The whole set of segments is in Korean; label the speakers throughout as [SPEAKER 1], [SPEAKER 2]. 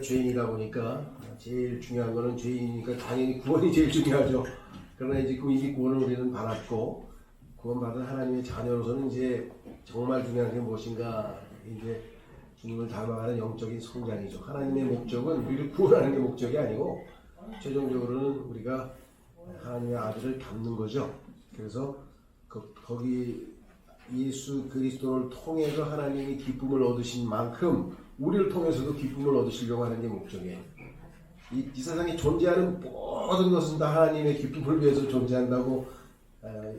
[SPEAKER 1] 죄인이다 보니까 제일 중요한 거는 죄인이니까 당연히 구원이 제일 중요하죠. 그러나 이제 이미 구원을 우리는 받았고 구원받은 하나님의 자녀로서는 이제 정말 중요한 게 무엇인가, 이제 주님을 닮아가는 영적인 성장이죠. 하나님의 목적은 우리를 구원하는 게 목적이 아니고 최종적으로는 우리가 하나님의 아들을 닮는 거죠. 그래서 거기 예수 그리스도를 통해서 하나님이 기쁨을 얻으신 만큼 우리를 통해서도 기쁨을 얻으시려고 하는 게 목적이에요. 이 세상에 존재하는 모든 것은 다 하나님의 기쁨을 위해서 존재한다고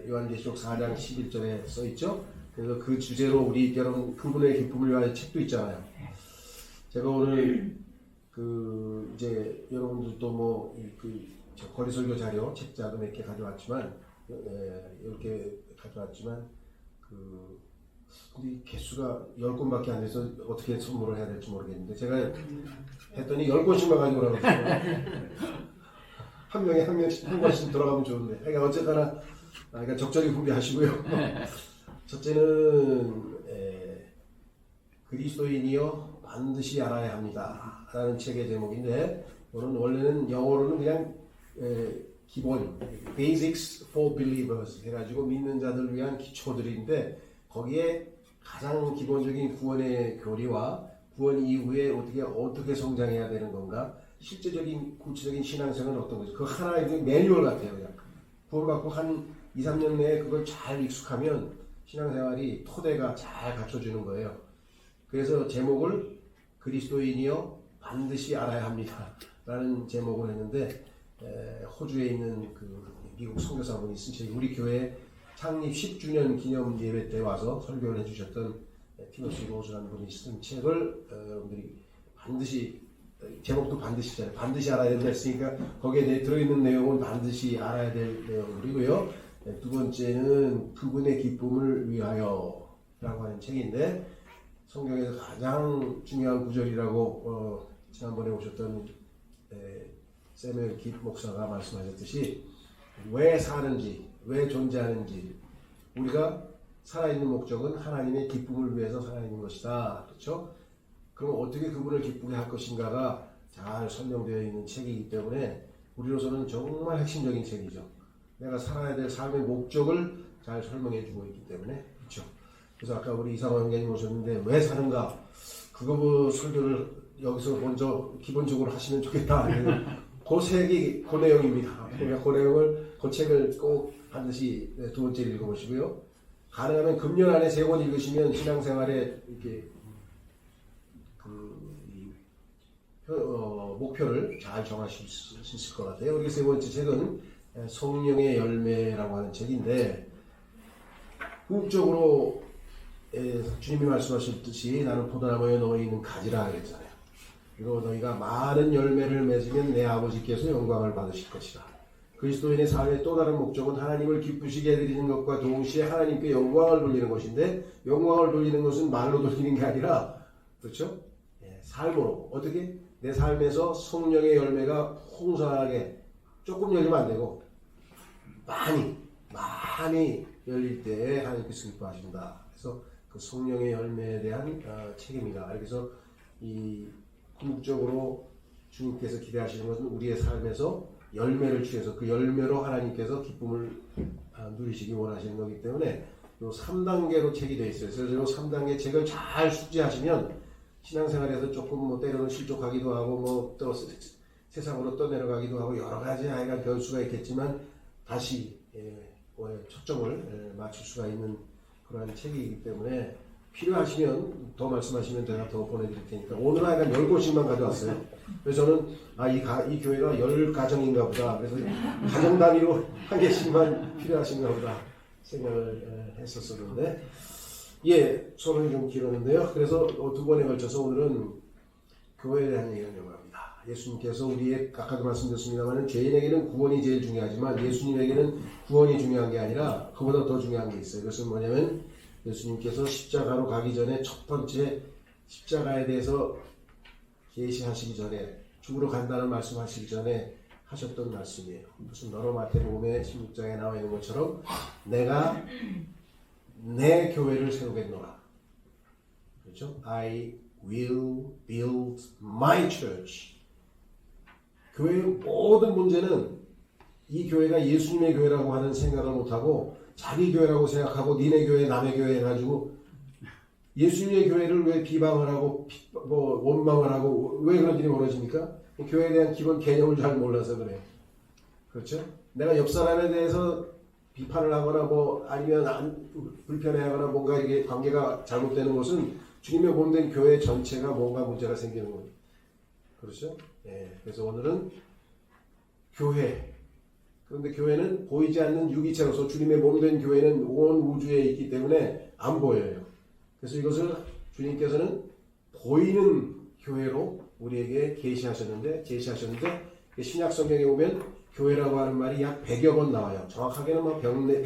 [SPEAKER 1] 요한계시록 4장 11절에 써있죠. 그래서 그 주제로 우리 여러분 그분의 기쁨을 위하여 책도 있잖아요. 제가 오늘 이제 여러분들도 뭐 거리설교 자료 책자도 몇 개 가져왔지만 이렇게 가져왔지만 근데 개수가 10권밖에 안 돼서 어떻게 선물을 해야 될지 모르겠는데 제가 했더니 10권씩만 가지고 오라고 했어요. 한 명에 한 명씩 한 권씩 들어가면 좋은데 그러니까 어쨌거나 그러니까 적절히 구비하시고요. 첫째는 그리스도인이여 반드시 알아야 합니다 라는 책의 제목인데, 이거는 원래는 영어로는 그냥 기본 Basics for Believers 해가지고 믿는 자들을 위한 기초들인데, 거기에 가장 기본적인 구원의 교리와 구원 이후에 어떻게 성장해야 되는 건가, 실제적인 구체적인 신앙생활은 어떤 거죠. 그 하나의 매뉴얼 같아요. 그냥 구원받고 한 2, 3년 내에 그걸 잘 익숙하면 신앙생활이 토대가 잘 갖춰지는 거예요. 그래서 제목을 그리스도인이여 반드시 알아야 합니다 라는 제목을 했는데, 호주에 있는 미국 선교사분이 쓴 책, 우리 교회 창립 10주년 기념 예배 때 와서 설교를 해주셨던 티모시 로즈라는 분이 쓴 책을 여러분들이 반드시, 제목도 반드시잖아요. 반드시 알아야 된다 했으니까 거기에 들어있는 내용은 반드시 알아야 될 내용들이고요. 두 번째는 그분의 기쁨을 위하여 라고 하는 책인데, 성경에서 가장 중요한 구절이라고 지난번에 오셨던 세멜 깁 목사가 말씀하셨듯이, 왜 사는지, 왜 존재하는지, 우리가 살아있는 목적은 하나님의 기쁨을 위해서 살아있는 것이다. 그렇죠? 그럼 어떻게 그분을 기쁘게 할 것인가가 잘 설명되어 있는 책이기 때문에 우리로서는 정말 핵심적인 책이죠. 내가 살아야 될 삶의 목적을 잘 설명해 주고 있기 때문에. 그렇죠? 그래서 아까 우리 이상원 형님 오셨는데 왜 사는가, 그거 설교를 여기서 먼저 기본적으로 하시면 좋겠다. 그 책이 그 내용입니다. 그러니까 그 내용을, 그 책을 꼭 반드시 두 번째 읽어보시고요. 가능하면 금년 안에 3권 읽으시면 신앙생활에 이렇게 목표를 잘 정하실 수 있을 것 같아요. 우리 세 번째 책은 성령의 열매라고 하는 책인데, 궁극적으로 주님이 말씀하셨듯이 나는 포도나무에 너희는 가지라 그랬잖아요. 그리고 너희가 많은 열매를 맺으면 내 아버지께서 영광을 받으실 것이다. 그리스도인의 삶의 또 다른 목적은 하나님을 기쁘시게 해드리는 것과 동시에 하나님께 영광을 돌리는 것인데, 영광을 돌리는 것은 말로 돌리는 게 아니라, 그렇죠? 삶으로. 어떻게? 내 삶에서 성령의 열매가 풍성하게, 조금 열리면 안 되고 많이 열릴 때 하나님께서 기뻐하신다. 그래서 그 성령의 열매에 대한 책입니다. 그래서 이 궁극적으로 주님께서 기대하시는 것은 우리의 삶에서 열매를 취해서 그 열매로 하나님께서 기쁨을 누리시기 원하시는 거기 때문에 이 3단계로 책이 되어 있어요. 그래서 이 3단계 책을 잘 숙지하시면 신앙생활에서 조금 때로는 실족하기도 하고 또 세상으로 떠내려가기도 하고 여러 가지 하여간 변수가 있겠지만 다시 초점을 맞출 수가 있는 그러한 책이기 때문에 필요하시면 더 말씀하시면 제가 더 보내드릴 테니까, 오늘 하여간 10권씩만 가져왔어요. 그래서 저는 이 교회가 10가정인가 보다, 그래서 가정 단위로 한 개씩만 필요하신가 보다 생각을 했었었는데, 소론이 좀 길었는데요. 그래서 두 번에 걸쳐서 오늘은 교회에 대한 얘기를 좀 합니다. 예수님께서 우리의, 아까도 말씀드렸습니다만 죄인에게는 구원이 제일 중요하지만 예수님에게는 구원이 중요한 게 아니라 그보다 더 중요한 게 있어요. 그것은 뭐냐면 예수님께서 십자가로 가기 전에 첫 번째 십자가에 대해서 계시하시기 전에, 죽으러 간다는 말씀하시기 전에 하셨던 말씀이에요. 무슨 너로 마태복음의 16장에 나와 있는 것처럼 내가 내 교회를 세우겠노라. 그렇죠? I will build my church. 교회의 모든 문제는 이 교회가 예수님의 교회라고 하는 생각을 못하고 자기 교회라고 생각하고 니네 교회 남의 교회 해가지고 예수님의 교회를 왜 비방을 하고 원망을 하고 왜 그런 일이 벌어집니까? 교회에 대한 기본 개념을 잘 몰라서 그래요. 그렇죠? 내가 옆 사람에 대해서 비판을 하거나 아니면 불편해하거나 뭔가 이게 관계가 잘못되는 것은 주님의 몸된 교회 전체가 뭔가 문제가 생기는 거예요. 그렇죠? 그래서 오늘은 교회. 그런데 교회는 보이지 않는 유기체로서 주님의 몸된 교회는 온 우주에 있기 때문에 안 보여요. 그래서 이것을 주님께서는 보이는 교회로 우리에게 계시하셨는데 신약 성경에 보면 교회라고 하는 말이 약 100여 번 나와요. 정확하게는 104번인가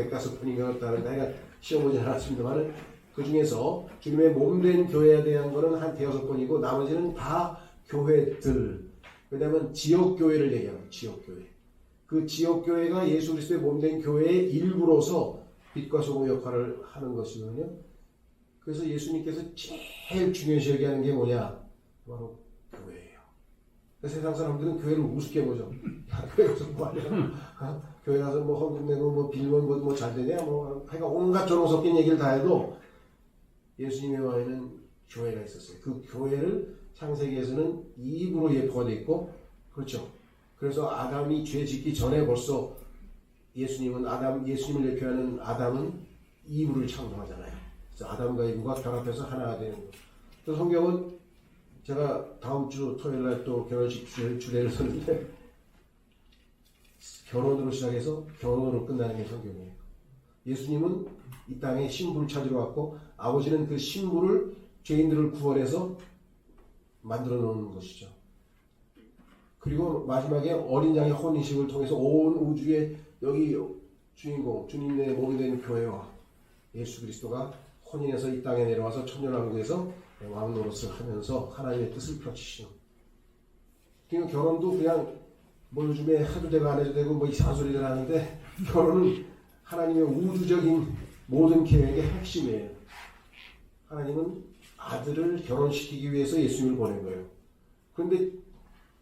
[SPEAKER 1] 105번인가 그렇다는데 시험 보진 않았습니다만 그 중에서 주님의 몸된 교회에 대한 거는 한 5번이고 나머지는 다 교회들. 왜냐하면 지역교회를 얘기하는 지역교회. 그 지역교회가 예수 그리스도의 몸된 교회의 일부로서 빛과 소금 역할을 하는 것이거든요. 그래서 예수님께서 제일 중요시 여기하는 게 뭐냐? 바로 교회예요. 세상 사람들은 교회를 우습게 보죠. 교회 가서 뭐 하냐? 교회 가서 헌금 내고 빌면 잘 되냐? 하여간 온갖 조롱 섞인 얘기를 다 해도 예수님의 와에는 교회가 있었어요. 그 교회를 창세기에서는 이브로 예표가 되어 있고, 그렇죠. 그래서 아담이 죄 짓기 전에 벌써 예수님을 대표하는 아담은 이브를 창조하잖아요. 그래서 아담과 이브가 결합해서 하나가 되는 거예요. 그래서 성경은 제가 다음 주 토요일 날 또 결혼식 주례를 서는데 결혼으로 시작해서 결혼으로 끝나는 게 성경이에요. 예수님은 이 땅에 신부를 찾으러 왔고 아버지는 그 신부를 죄인들을 구원해서 만들어 놓은 것이죠. 그리고 마지막에 어린 양의 혼인식을 통해서 온 우주에 여기 주인공, 주님의 몸이 된 교회와 예수 그리스도가 혼인해서 이 땅에 내려와서 천년왕국에서 왕 노릇을 하면서 하나님의 뜻을 펼치시는. 그러니까 결혼도 그냥 요즘에 해도 되고 안 해도 되고 이상한 소리를 하는데 결혼은 하나님의 우주적인 모든 계획의 핵심이에요. 하나님은 아들을 결혼시키기 위해서 예수님을 보낸 거예요. 그런데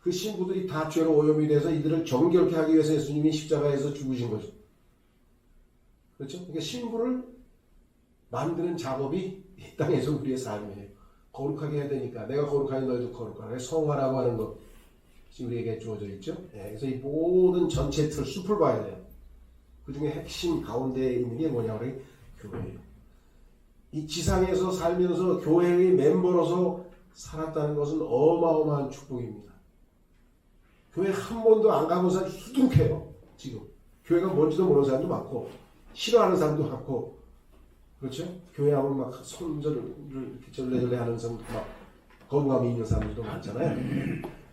[SPEAKER 1] 그 신부들이 다 죄로 오염이 돼서 이들을 정결케 하기 위해서 예수님이 십자가에서 죽으신 거죠. 그렇죠? 그러니까 신부를 만드는 작업이 이 땅에서 우리의 삶이에요. 거룩하게 해야 되니까 내가 거룩하니 너희도 거룩하라. 성화라고 하는 것이 우리에게 주어져 있죠. 그래서 이 모든 전체 틀 숲을 봐야 돼요. 그 중에 핵심 가운데에 있는 게 뭐냐고 하면 교회예요. 이 지상에서 살면서 교회의 멤버로서 살았다는 것은 어마어마한 축복입니다. 교회 한 번도 안 가본 사람이 수두룩해요. 지금 교회가 뭔지도 모르는 사람도 많고 싫어하는 사람도 많고 그렇죠? 교회 하면 막 손절을 이렇게 절레절레 하는 사람도 막 거부감이 있는 사람들도 많잖아요.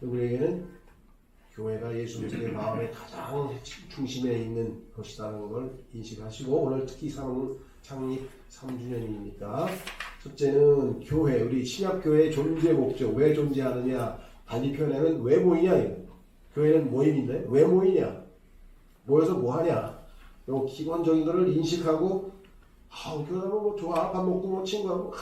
[SPEAKER 1] 우리에게는 교회가 예수 그리스도의 마음의 가장 중심에 있는 것이라는 걸 인식하시고 오늘 특히 창립 3주년이니까 첫째는 교회, 우리 신약교회의 존재 목적, 왜 존재하느냐 달리 표현하면 왜 모이냐 이거. 교회는 모임인데 왜 모이냐? 모여서 뭐 하냐? 요 기본적인 것을 인식하고 교회하면 좋아, 밥 먹고 친구하고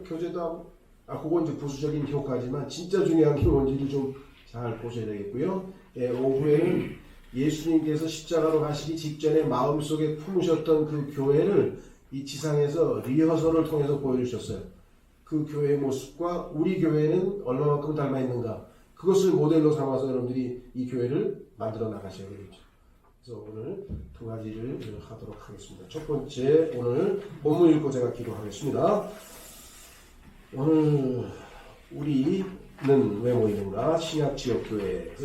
[SPEAKER 1] 교제도 하고 그건 이제 부수적인 효과지만 진짜 중요한 게 뭔지를 좀 잘 보셔야 되겠고요. 오후에는 예수님께서 십자가로 가시기 직전에 마음속에 품으셨던 그 교회를 이 지상에서 리허설을 통해서 보여주셨어요. 그 교회의 모습과 우리 교회는 얼마만큼 닮아 있는가 그것을 모델로 삼아서 여러분들이 이 교회를 만들어 나가셔야 되겠죠. 그래서 오늘 두 가지를 하도록 하겠습니다. 첫 번째, 오늘 본문 읽고 제가 기도하겠습니다. 오늘 우리는 왜 모이는가? 신약지역교회.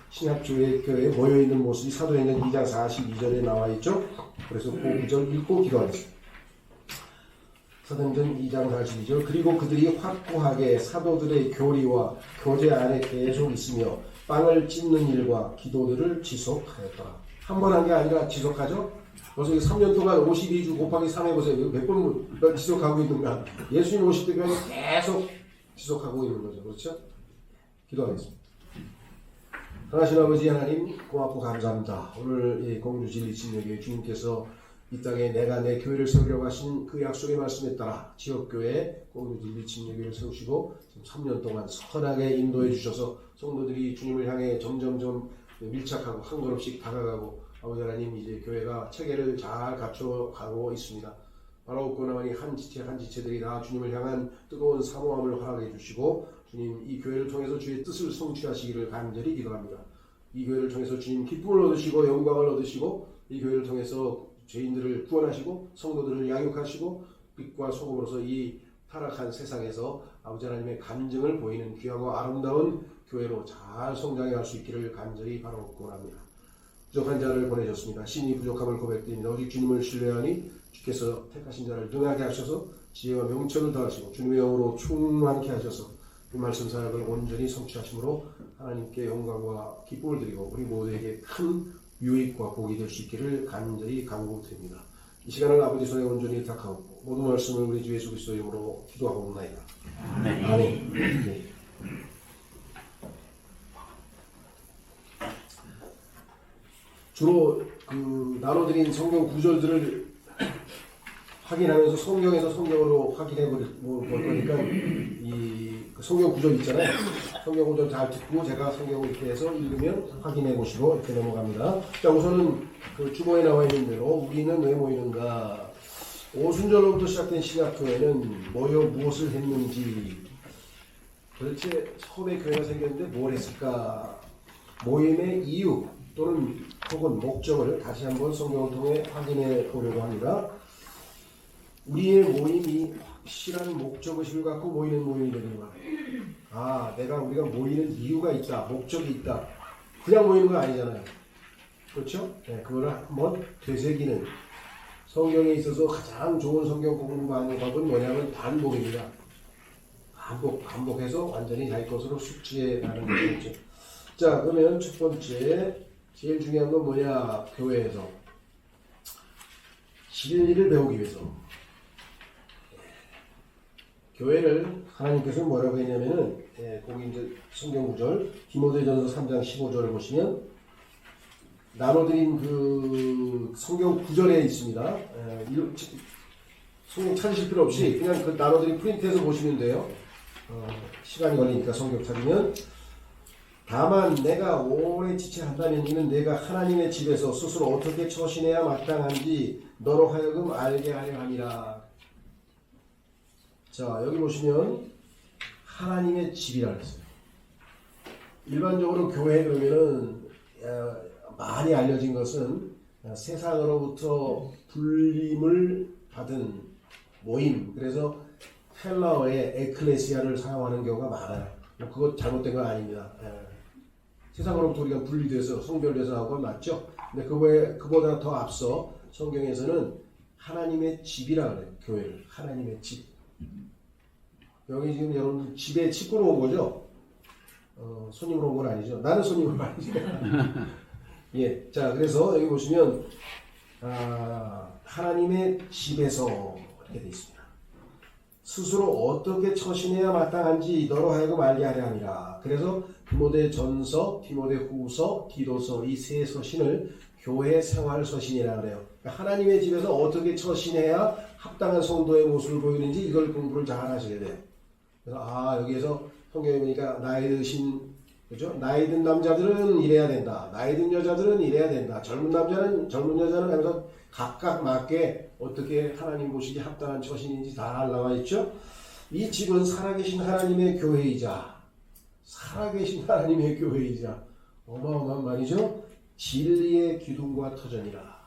[SPEAKER 1] 신약교회에 모여있는 모습이 사도행전 2장 42절에 나와 있죠. 그래서 그 구절 읽고 기도하겠습니다. 사도행전 2장 42절. 그리고 그들이 확고하게 사도들의 교리와 교제 안에 계속 있으며 빵을 찢는 일과 기도들을 지속하였더라. 한 번 한 게 아니라 지속하죠. 벌써 3년 동안 52주 곱하기 3 해보세요. 몇 번 지속하고 있는가. 예수님 오실 때까지 계속 지속하고 있는 거죠. 그렇죠? 기도하겠습니다. 하나님 아버지 하나님 고맙고 감사합니다. 오늘 공주 진리 진역에 주님께서 이 땅에 내가 내 교회를 세우려고 하신 그 약속의 말씀에 따라 지역교회 공동체 미친 예배를 세우시고 지금 3년 동안 선하게 인도해 주셔서 성도들이 주님을 향해 점점점 밀착하고 한 걸음씩 다가가고 아버지 하나님 이제 교회가 체계를 잘 갖춰가고 있습니다. 바로 고나니 한 지체 한 지체들이 다 주님을 향한 뜨거운 사모함을 허락해 주시고 주님 이 교회를 통해서 주의 뜻을 성취하시기를 간절히 기도합니다. 이 교회를 통해서 주님 기쁨을 얻으시고 영광을 얻으시고 이 교회를 통해서 죄인들을 구원하시고 성도들을 양육하시고 빛과 소금으로서 이 타락한 세상에서 아버지 하나님의 간증을 보이는 귀하고 아름다운 교회로 잘 성장해 갈 수 있기를 간절히 바라옵고 합니다. 부족한 자를 보내셨습니다. 신이 부족함을 고백드립니다. 오직 주님을 신뢰하니 주께서 택하신 자를 능하게 하셔서 지혜와 명철을 더하시고 주님의 영으로 충만케 하셔서 이 말씀 사역을 온전히 성취하심으로 하나님께 영광과 기쁨을 드리고 우리 모두에게 큰 유익과 복이 될 수 있기를 간절히 간구드립니다. 이 시간을 아버지 손에 온전히 탁하옵고 모든 말씀을 우리 주 예수 그리스도의 이름으로 기도하고 옵나이다. 아멘. 네. 주로 그 나눠드린 성경 구절들을 확인하면서 성경에서 성경으로 확인해 볼 거니까 이 그 성경 구절 있잖아요. 성경 구절 잘 듣고 제가 성경을 이렇게 해서 읽으면 확인해 보시고 이렇게 넘어갑니다. 자, 우선은 그 주보에 나와 있는 대로 우리는 왜 모이는가? 오순절로부터 시작된 신약교회는 모여 무엇을 했는지, 도대체 처음에 교회가 생겼는데 뭘 했을까? 모임의 이유 또는 혹은 목적을 다시 한번 성경을 통해 확인해 보려고 합니다. 우리의 모임이 확실한 목적의식을 갖고 모이는 모임이 되는 거야. 아, 우리가 모이는 이유가 있다, 목적이 있다. 그냥 모이는 거 아니잖아요. 그렇죠? 네, 그거를 한번 되새기는, 성경에 있어서 가장 좋은 성경 공부 방법은 뭐냐면 반복입니다. 반복해서 완전히 자기 것으로 숙지해 가는 거죠. 자, 그러면 첫 번째, 제일 중요한 건 뭐냐? 교회에서 진리를 배우기 위해서. 교회를 하나님께서는 뭐라고 했냐면은, 거기 이제 성경 구절, 디모데전서 3장 15절을 보시면, 나눠드린 그 성경 구절에 있습니다. 성경 찾으실 필요 없이 그냥 그 나눠드린 프린트해서 보시면 돼요. 시간이 걸리니까 성경 찾으면. 다만 내가 오래 지체한다면 이는 내가 하나님의 집에서 스스로 어떻게 처신해야 마땅한지 너로 하여금 알게 하려 함이라. 자, 여기 보시면 하나님의 집이라 했어요. 일반적으로 교회 그러면은 많이 알려진 것은 세상으로부터 불림을 받은 모임, 그래서 헬라어의 에클레시아를 사용하는 경우가 많아요. 그거 잘못된 건 아닙니다. 세상으로부터 우리가 분리돼서 성별돼서 하는 건 맞죠? 근데 그보다 더 앞서 성경에서는 하나님의 집이라 그래요. 교회를 하나님의 집. 여기 지금 여러분 집에 친구로 온 거죠? 손님으로 온 건 아니죠? 나는 손님으로 아니죠? 예, 자, 그래서 여기 보시면 하나님의 집에서 이렇게 되어 있습니다. 스스로 어떻게 처신해야 마땅한지 너로 하여금 알게 하려 함이라. 그래서 디모데전서, 디모데후서, 디도서 이 세 서신을 교회 생활 서신이라 그래요. 그러니까 하나님의 집에서 어떻게 처신해야 합당한 성도의 모습을 보이는지 이걸 공부를 잘 하셔야 돼요. 그래서 여기에서 성경에 보니까 나이 드신, 그죠? 나이 든 남자들은 이래야 된다. 나이 든 여자들은 이래야 된다. 젊은 여자는 하면서 각각 맞게 어떻게 하나님 보시기 합당한 처신인지 다 나와 있죠? 이 집은 살아계신 하나님의 교회이자 어마어마한 말이죠? 진리의 기둥과 터전이라.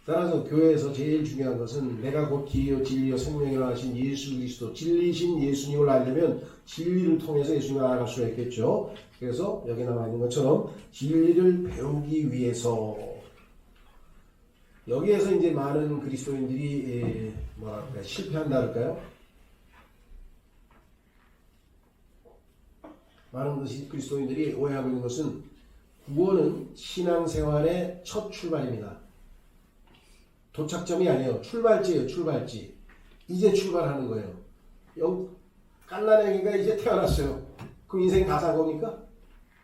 [SPEAKER 1] 따라서 교회에서 제일 중요한 것은 내가 곧 길이요 진리요 생명이라 하신 예수 그리스도, 진리신 예수님을 알려면 진리를 통해서 예수님을 알아갈 수가 있겠죠. 그래서 여기 나와 있는 것처럼 진리를 배우기 위해서, 여기에서 이제 많은 그리스도인들이 실패한다 할까요? 많은 그리스도인들이 오해하고 있는 것은 구원은 신앙생활의 첫 출발입니다. 도착점이 아니에요. 출발지예요. 출발지. 이제 출발하는 거예요. 깔라내기가 이제 태어났어요. 그럼 인생 다 산 겁니까?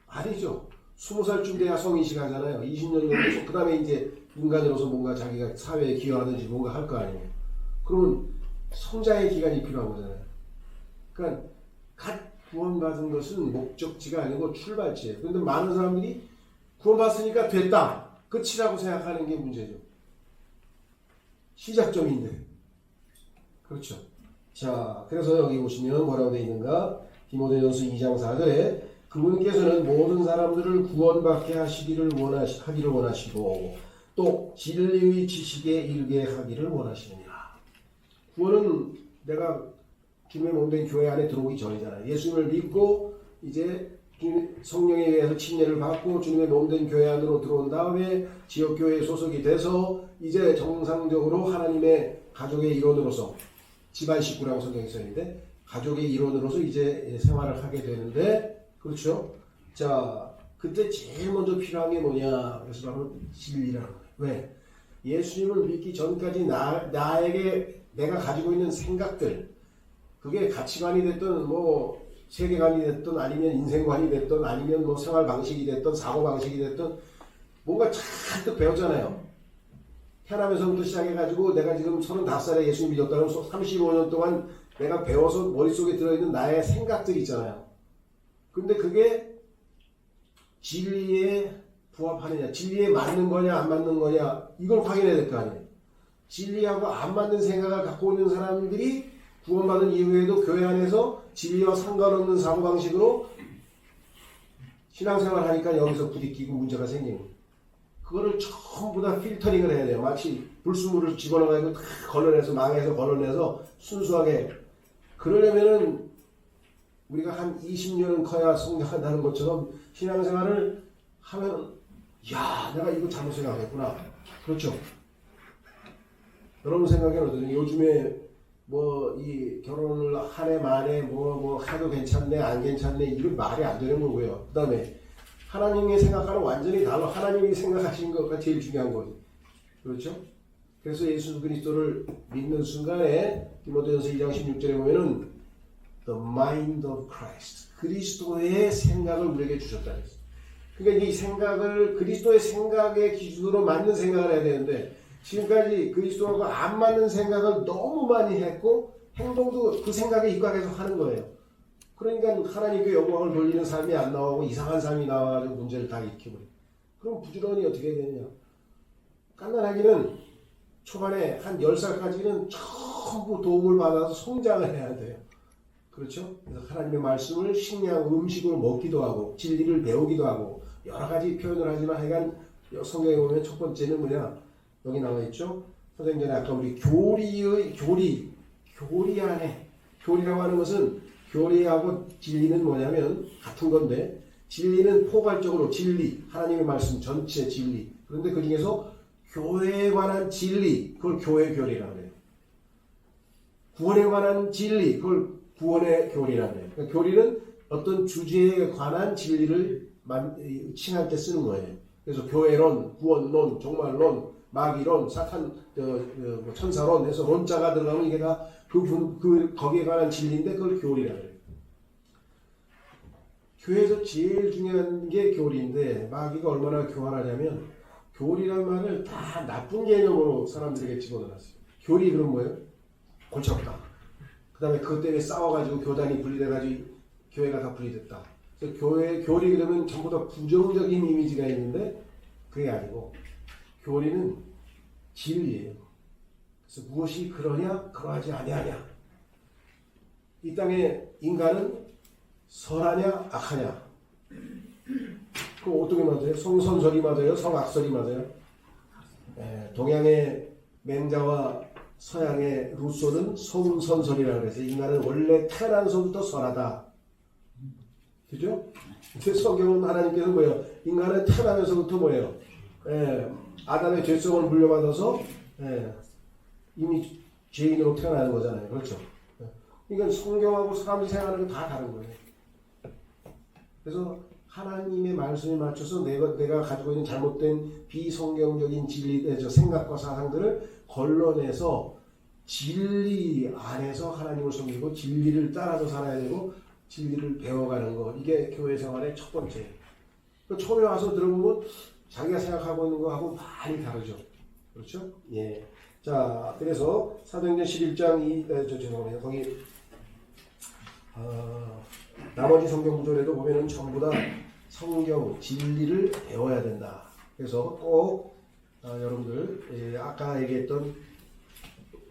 [SPEAKER 1] 아니죠. 20살쯤 돼야 성인식 하잖아요. 20년 정도, 그 다음에 이제 인간으로서 뭔가 자기가 사회에 기여하든지 뭔가 할 거 아니에요. 그러면 성장의 기간이 필요한 거잖아요. 그러니까 갓 구원받은 것은 목적지가 아니고 출발지예요. 그런데 많은 사람들이 구원받았으니까 됐다, 끝이라고 생각하는 게 문제죠. 시작점인데. 그렇죠. 자, 그래서 여기 보시면 뭐라고 되어 있는가? 디모데전서 2장 4절에 그분께서는 모든 사람들을 구원받게 하기를 원하시고 또 진리의 지식에 이르게 하기를 원하시느니라. 구원은 내가 주님의 몸된 교회 안에 들어오기 전이잖아요. 예수님을 믿고 이제 성령에 의해서 침례를 받고 주님의 몸된 교회 안으로 들어온 다음에 지역교회에 소속이 돼서 이제 정상적으로 하나님의 가족의 일원으로서, 집안 식구라고 성경에 써있는데 가족의 일원으로서 이제 생활을 하게 되는데, 그렇죠? 자, 그때 제일 먼저 필요한 게 뭐냐? 그래서 바로 진리라는 거예요. 왜? 예수님을 믿기 전까지 나에게 내가 가지고 있는 생각들, 그게 가치관이 됐든 뭐 세계관이 됐든 아니면 인생관이 됐든 아니면 뭐 생활 방식이 됐든 사고 방식이 됐든 뭔가 잔뜩 배웠잖아요. 태어나면서부터 시작해가지고 내가 지금 35살에 예수님 믿었다면 35년 동안 내가 배워서 머릿속에 들어있는 나의 생각들이 있잖아요. 근데 그게 진리에 부합하느냐, 진리에 맞는 거냐 안 맞는 거냐, 이걸 확인해야 될 거 아니에요. 진리하고 안 맞는 생각을 갖고 있는 사람들이 구원받은 이후에도 교회 안에서 진리와 상관없는 사고방식으로 신앙생활을 하니까 여기서 부딪히고 문제가 생기는 거예요. 그거를 전부 다 필터링을 해야 돼요. 마치 불순물을 집어넣어가지고 다 걸러내서, 망에서 걸러내서 순수하게. 그러려면은 우리가 한 20년은 커야 성장한다는 것처럼 신앙생활을 하면, 야, 내가 이거 잘못 생각했구나. 그렇죠? 여러분 생각에는 어떠세요? 요즘에 뭐 이 결혼을 한 해 만에 뭐 해도 괜찮네 안 괜찮네, 이건 말이 안 되는 거고요. 그 다음에 하나님이 생각하는 완전히 달라. 하나님이 생각하신 것가 제일 중요한 거죠. 그렇죠? 그래서 예수 그리스도를 믿는 순간에 디모데전서 2장 16절에 보면은 The mind of Christ, 그리스도의 생각을 우리에게 주셨다 그랬어요. 그러니까 이 생각을 그리스도의 생각의 기준으로 맞는 생각을 해야 되는데, 지금까지 그리스도하고 안 맞는 생각을 너무 많이 했고 행동도 그 생각에 입각해서 하는 거예요. 그러니까 하나님께 영광을 돌리는 삶이 안 나오고 이상한 삶이 나와가지고 문제를 다 일으켜버려요. 그럼 부지런히 어떻게 해야 되느냐? 깐난하기는 초반에 한 10살까지는 전부 도움을 받아서 성장을 해야 돼요. 그렇죠? 그래서 하나님의 말씀을 식량, 음식으로 먹기도 하고 진리를 배우기도 하고 여러 가지 표현을 하지만 하여간 성경에 보면 첫 번째는 뭐냐? 여기 나와 있죠? 선생님 전에 아까 우리 교리 안에, 교리라고 하는 것은 교리하고 진리는 뭐냐면 같은 건데, 진리는 포괄적으로 진리, 하나님의 말씀 전체 진리. 그런데 그 중에서 교회에 관한 진리, 그걸 교회 교리라고 해요. 구원에 관한 진리, 그걸 구원의 교리라고 해요. 그러니까 교리는 어떤 주제에 관한 진리를 칭할 때 쓰는 거예요. 그래서 교회론, 구원론, 종말론, 마귀론, 사탄, 천사론 해서 론자가 들어가면 이게 다 거기에 관한 진리인데 그걸 교리라고 해요. 교회에서 제일 중요한 게 교리인데 마귀가 얼마나 교활하냐면 교리란 말을 다 나쁜 개념으로 사람들에게 집어넣었어요. 교리 그럼 뭐예요? 골치 아프다. 그 다음에 그것 때문에 싸워가지고 교단이 분리돼가지고 교회가 다 분리됐다. 그래서 교리 그러면 전부 다 부정적인 이미지가 있는데 그게 아니고 교리는 진리예요. 그래서 무엇이 그러냐 그러하지 아니하냐. 이 땅에 인간은 선하냐 악하냐. 그럼 어떻게 맞아요? 성선설이 맞아요? 성악설이 맞아요? 동양의 맹자와 서양의 루소는 성선설이라고 해서 인간은 원래 태어나서부터 선하다. 그죠? 근데 성경은 하나님께서 뭐예요? 인간은 태어나면서부터 뭐예요? 아담의 죄성을 물려받아서 이미 죄인으로 태어나는 거잖아요. 그렇죠? 그러니까 성경하고 사람이 생각하는 게 다 다른 거예요. 그래서 하나님의 말씀에 맞춰서 내가 가지고 있는 잘못된 비성경적인 생각과 사상들을 걸러내서 진리 안에서 하나님을 섬기고 진리를 따라서 살아야 되고 진리를 배워가는 거, 이게 교회 생활의 첫 번째예요. 처음에 와서 들어보면 자기가 생각하고 있는 거하고 많이 다르죠. 그렇죠? 예. 자, 그래서 사도행전 11장 죄송합니다. 거기 나머지 성경 구절에도 보면은 전부 다 성경 진리를 배워야 된다. 그래서 꼭 여러분들 아까 얘기했던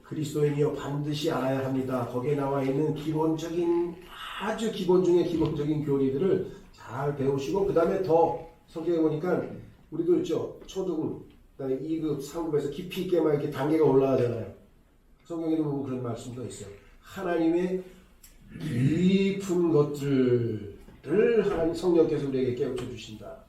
[SPEAKER 1] 그리스도인이여 반드시 알아야 합니다. 거기에 나와 있는 기본적인 아주 기본 중에 기본적인 교리들을 잘 배우시고 그 다음에 더 성경에 보니까 우리도 있죠. 초등, 그다음에 2급, 3급에서 깊이 있게 막 이렇게 단계가 올라가잖아요. 성경에도 보면 그런 말씀도 있어요. 하나님의 깊은 것들을 하나님 성령께서 우리에게 깨우쳐 주신다.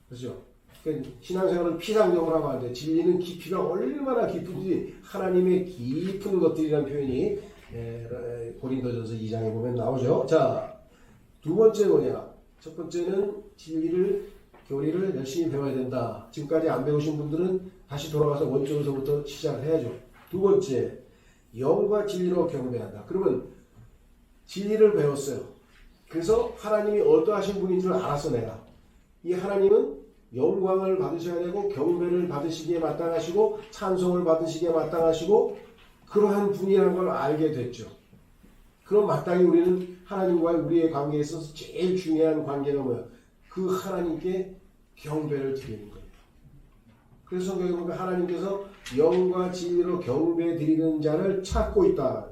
[SPEAKER 1] 그렇죠? 그러니까 신앙생활은 피상적으로 하면 안 돼. 진리는 깊이가 얼마나 깊은지 하나님의 깊은 것들이라는 표현이 고린도전서 2장에 보면 나오죠. 자, 두 번째 뭐냐? 첫 번째는 진리를 교리를 열심히 배워야 된다. 지금까지 안 배우신 분들은 다시 돌아가서 원점에서부터 시작을 해야죠. 두 번째, 영과 진리로 경배한다. 그러면 진리를 배웠어요. 그래서 하나님이 어떠하신 분인 줄 알았어 내가. 이 하나님은 영광을 받으셔야 되고 경배를 받으시기에 마땅하시고 찬송을 받으시기에 마땅하시고 그러한 분이라는 걸 알게 됐죠. 그럼 마땅히 우리는 하나님과 우리의 관계에 있어서 제일 중요한 관계가 뭐야? 그 하나님께 경배를 드리는 거예요. 그래서 성경에 보면 하나님께서 영과 진리로 경배 드리는 자를 찾고 있다.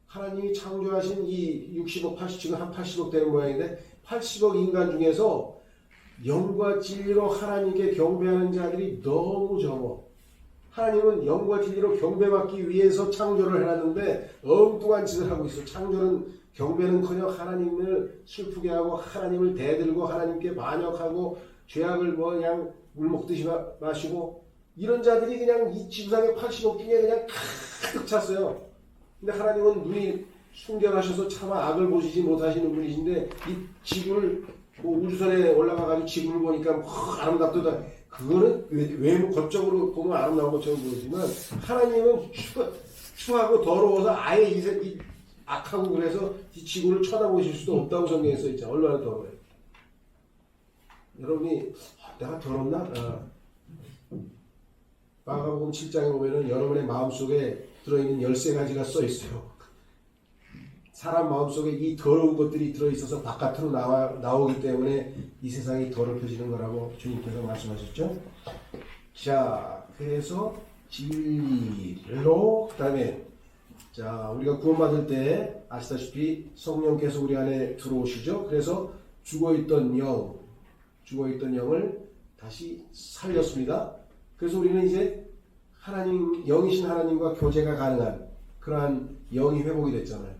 [SPEAKER 1] 하나님이 창조하신 이 60억, 80억, 지금 한 80억 되는 모양인데 80억 인간 중에서 영과 진리로 하나님께 경배하는 자들이 너무 적어. 하나님은 영과 진리로 경배받기 위해서 창조를 해놨는데 엉뚱한 짓을 하고 있어. 창조는 경배는커녕 하나님을 슬프게 하고 하나님을 대들고 하나님께 반역하고 죄악을 뭐 그냥 물 먹듯이 마시고 이런 자들이 그냥 이 지구상의 80억 중에 그냥 가득 찼어요. 근데 하나님은 눈이 순결하셔서 차마 악을 보시지 못하시는 분이신데 이 지구를 뭐 우주선에 올라가가지고 지구를 보니까 아름답다. 그거는 외모 겉적으로 보면 아름다운 것처럼 보이지만 하나님은 추하고 더러워서 아예 이 악하고 그래서 이 지구를 쳐다보실 수도 없다고 성경에 써있죠. 얼마나 더러워요. 여러분이 내가 더럽나? 마가복음 7장에 보면은 여러분의 마음속에 들어있는 13가지가 써있어요. 사람 마음속에 이 더러운 것들이 들어있어서 바깥으로 나오기 때문에 이 세상이 더럽혀지는 거라고 주님께서 말씀하셨죠. 자, 그래서 진리로 그 다음에 자, 우리가 구원받을 때 아시다시피 성령께서 우리 안에 들어오시죠. 그래서 죽어있던 영을 다시 살렸습니다. 그래서 우리는 이제 영이신 하나님과 교제가 가능한 그러한 영이 회복이 됐잖아요.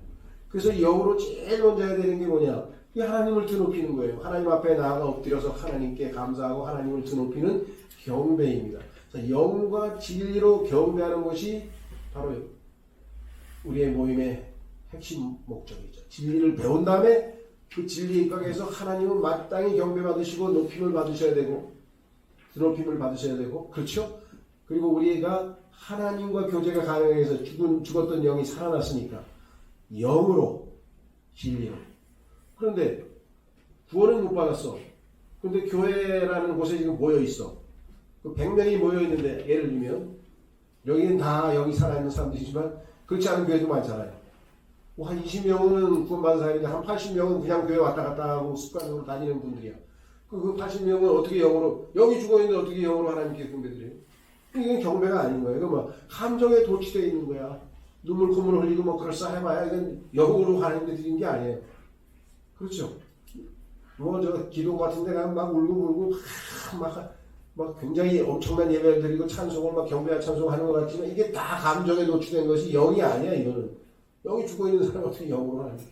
[SPEAKER 1] 그래서 영으로 제일 먼저 해야 되는 게 뭐냐? 이 하나님을 드높이는 거예요. 하나님 앞에 나아가 엎드려서 하나님께 감사하고 하나님을 드높이는 경배입니다. 영과 진리로 경배하는 것이 바로 우리의 모임의 핵심 목적이죠. 진리를 배운 다음에 그 진리에 입각해서 하나님은 마땅히 경배받으시고 높임을 받으셔야 되고 드높임을 받으셔야 되고 그렇죠? 그리고 우리가 하나님과 교제가 가능해서 죽었던 영이 살아났으니까 영으로 진리로. 그런데 구원은 못 받았어. 그런데 교회라는 곳에 지금 모여 있어. 100명이 모여 있는데 예를 들면 여기는 다 영이 살아있는 사람들이지만 그렇지 않은 교회도 많잖아요. 한 20명은 구원받은 사람인데 한 80명은 그냥 교회 왔다 갔다 하고 습관적으로 다니는 분들이야. 그 80명은 어떻게 영으로 영이 죽어있는데 어떻게 영으로 하나님께 경배드려요? 이건 경배가 아닌 거예요. 이건 뭐 감정에 도취되어 있는 거야. 눈물 콧물 흘리고 뭐 그럴싸해봐야 이건 영으로 하나님께 드리는 게 아니에요. 그렇죠? 뭐 저 기도 같은 데 가면 막 울고 막 굉장히 엄청난 예배를 드리고 찬송을 막 경배와 찬송하는 것 같지만 이게 다 감정에 노출된 것이 영이 아니야. 이거는 영이 죽어있는 사람 어떻게 영으로 하나님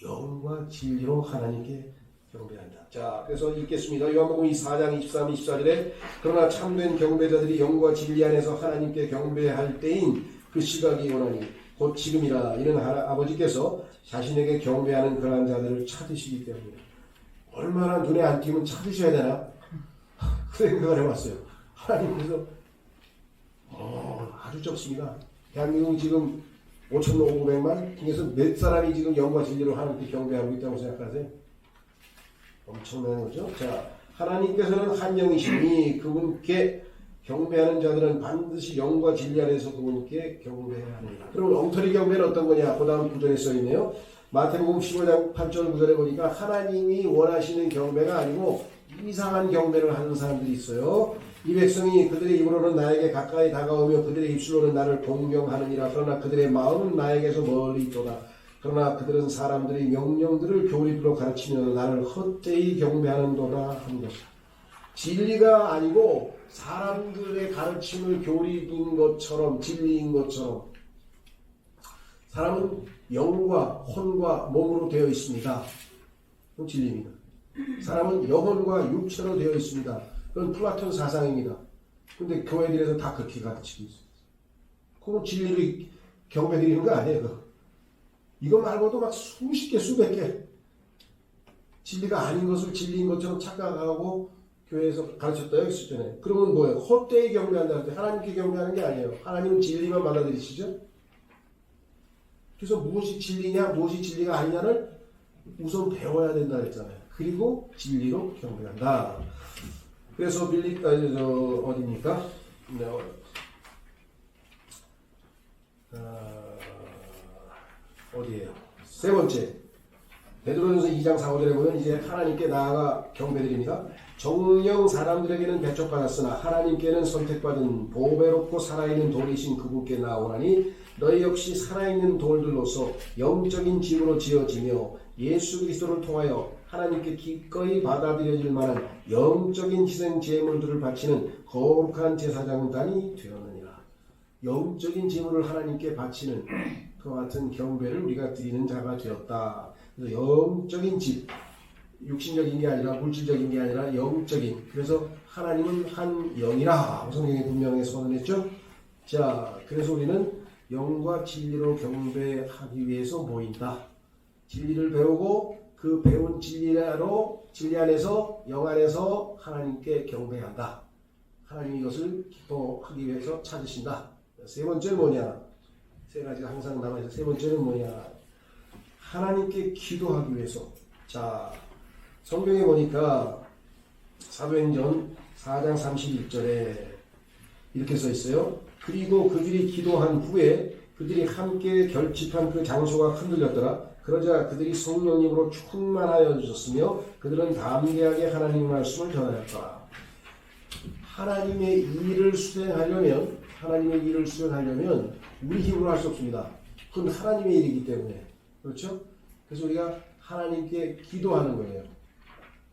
[SPEAKER 1] 영과 진리로 하나님께 경배한다. 자, 그래서 읽겠습니다. 요한복음 4장 23, 24절에 그러나 참된 경배자들이 영과 진리 안에서 하나님께 경배할 때인 그 시각이 오나니 곧 지금이라. 이는 아버지께서 자신에게 경배하는 그러한 자들을 찾으시기 때문에. 얼마나 눈에 안 띄면 찾으셔야 되나? 그 생각을 해봤어요. 하나님께서 아주 적습니다. 대한민국 지금 5,500만 중에서 몇 사람이 지금 영과 진리로 하나님께 경배하고 있다고 생각하세요? 엄청난 거죠. 자, 하나님께서는 한 영이시니 그분께 경배하는 자들은 반드시 영과 진리 안에서 그분께 경배해야 합니다. 그럼 엉터리 경배는 어떤 거냐? 그 다음 구절에 써있네요. 마태복음 15장 8절 9절에 보니까 하나님이 원하시는 경배가 아니고 이상한 경배를 하는 사람들이 있어요. 이 백성이 그들의 입으로는 나에게 가까이 다가오며 그들의 입술로는 나를 공경하느니라. 그러나 그들의 마음은 나에게서 멀리 있도다. 그러나 그들은 사람들의 명령들을 교리로 가르치며 나를 헛되이 경배하는도다 한 것이다. 진리가 아니고 사람들의 가르침을 교리인 것처럼 진리인 것처럼 사람은 영과 혼과 몸으로 되어 있습니다. 그건 진리입니다. 사람은 영혼과 육체로 되어 있습니다. 그건 플라톤 사상입니다. 근데 교회들에서 다 그렇게 가르치고 있습니다. 그건 진리를 경배드리는 거 아니에요. 그거. 이거 말고도 막 수십 개, 수백 개 진리가 아닌 것을 진리인 것처럼 착각하고 교회에서 가르쳤다 했을 때는 그러면 뭐예요? 헛되이 경배한다는 때 하나님께 경배하는 게 아니에요. 하나님은 진리만 받아들이시죠? 그래서 무엇이 진리냐, 무엇이 진리가 아니냐를 우선 배워야 된다 했잖아요. 그리고 진리로 경배한다. 그래서 어디입니까? 어디에요? 세 번째. 베드로전서 2장 4, 5절에 보면 이제 하나님께 나아가 경배드립니다. 정령 사람들에게는 배척받았으나 하나님께는 선택받은 보배롭고 살아있는 돌이신 그분께 나오나니 너희 역시 살아있는 돌들로서 영적인 집으로 지어지며 예수 그리스도를 통하여 하나님께 기꺼이 받아들여질 만한 영적인 희생 제물들을 바치는 거룩한 제사장단이 되었느니라. 영적인 제물을 하나님께 바치는 그와 같은 경배를 우리가 드리는 자가 되었다. 그래서 영적인 집, 육신적인 게 아니라 물질적인 게 아니라 영적인. 그래서 하나님은 한 영이라 성경에 분명히 선언했죠. 자, 그래서 우리는 영과 진리로 경배하기 위해서 모인다. 진리를 배우고 그 배운 진리로 진리 안에서 영 안에서 하나님께 경배한다. 하나님이 이것을 기뻐하기 위해서 찾으신다. 세 번째는 뭐냐? 세 가지가 항상 남아있어. 세 번째는 뭐냐? 하나님께 기도하기 위해서. 자, 성경에 보니까 사도행전 4장 31절에 이렇게 써 있어요. 그리고 그들이 기도한 후에 그들이 함께 결집한 그 장소가 흔들렸더라. 그러자 그들이 성령님으로 충만하여졌으며 그들은 담대하게 하나님의 말씀을 전하였더라. 하나님의 일을 수행하려면 우리 힘으로 할 수 없습니다. 그건 하나님의 일이기 때문에. 그렇죠? 그래서 우리가 하나님께 기도하는 거예요.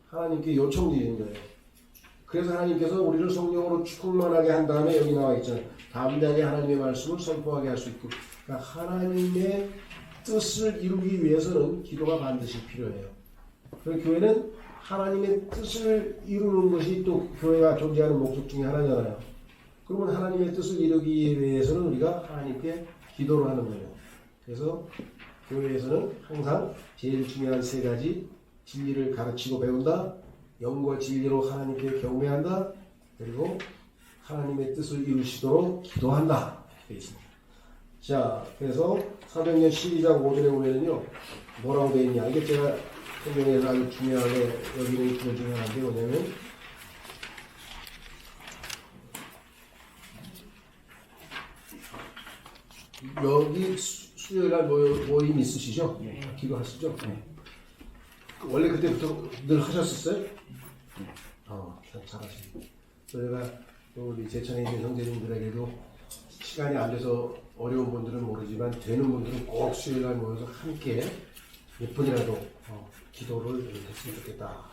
[SPEAKER 1] 하나님께 요청드리는 거예요. 그래서 하나님께서 우리를 성령으로 충만하게 한 다음에 여기 나와 있잖아요. 담대하게 하나님의 말씀을 선포하게 할 수 있고. 그러니까 하나님의 뜻을 이루기 위해서는 기도가 반드시 필요해요. 그래서 교회는 하나님의 뜻을 이루는 것이 또 교회가 존재하는 목적 중에 하나잖아요. 그러면 하나님의 뜻을 이루기 위해서는 우리가 하나님께 기도를 하는 거예요. 그래서 교회에서는 항상 제일 중요한 세 가지 진리를 가르치고 배운다. 영과 진리로 하나님께 경배한다. 그리고 하나님의 뜻을 이루시도록 기도한다. 되어 있습니다. 자, 그래서 사도행전 12장 5절에 보면요. 뭐라고 되어 있냐. 이게 제가 성경에서 아주 중요하게 여기는 구절 중에 하나인데 뭐냐면 여기 수요일날 모임 있으시죠? 네. 기도하시죠? 네. 원래 그때부터 늘 하셨었어요? 잘하시네. 저희가 우리 제천에 있는 형제님들에게도 시간이 안 돼서 어려운 분들은 모르지만 되는 분들은 꼭 수요일날 모여서 함께 몇 분이라도 기도를 했으면 좋겠다.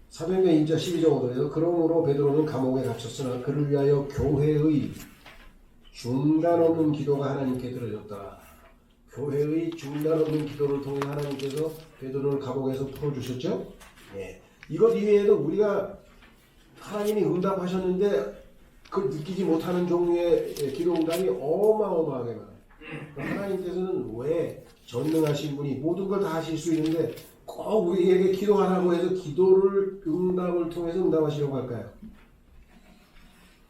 [SPEAKER 1] 사도행전 2장 12절 5절에서 그러므로 베드로는 감옥에 갇혔으나 그를 위하여 교회의 중단 없는 기도가 하나님께 들어졌다. 교회의 중단 없는 기도를 통해 하나님께서 베드로를 감옥에서 풀어주셨죠? 네. 이것 이외에도 우리가 하나님이 응답하셨는데 그걸 느끼지 못하는 종류의 기도 응답이 어마어마하게 많아요. 하나님께서는 왜 전능하신 분이 모든 걸 다 하실 수 있는데 꼭 우리에게 기도하라고 해서 기도를 응답을 통해서 응답하시려고 할까요?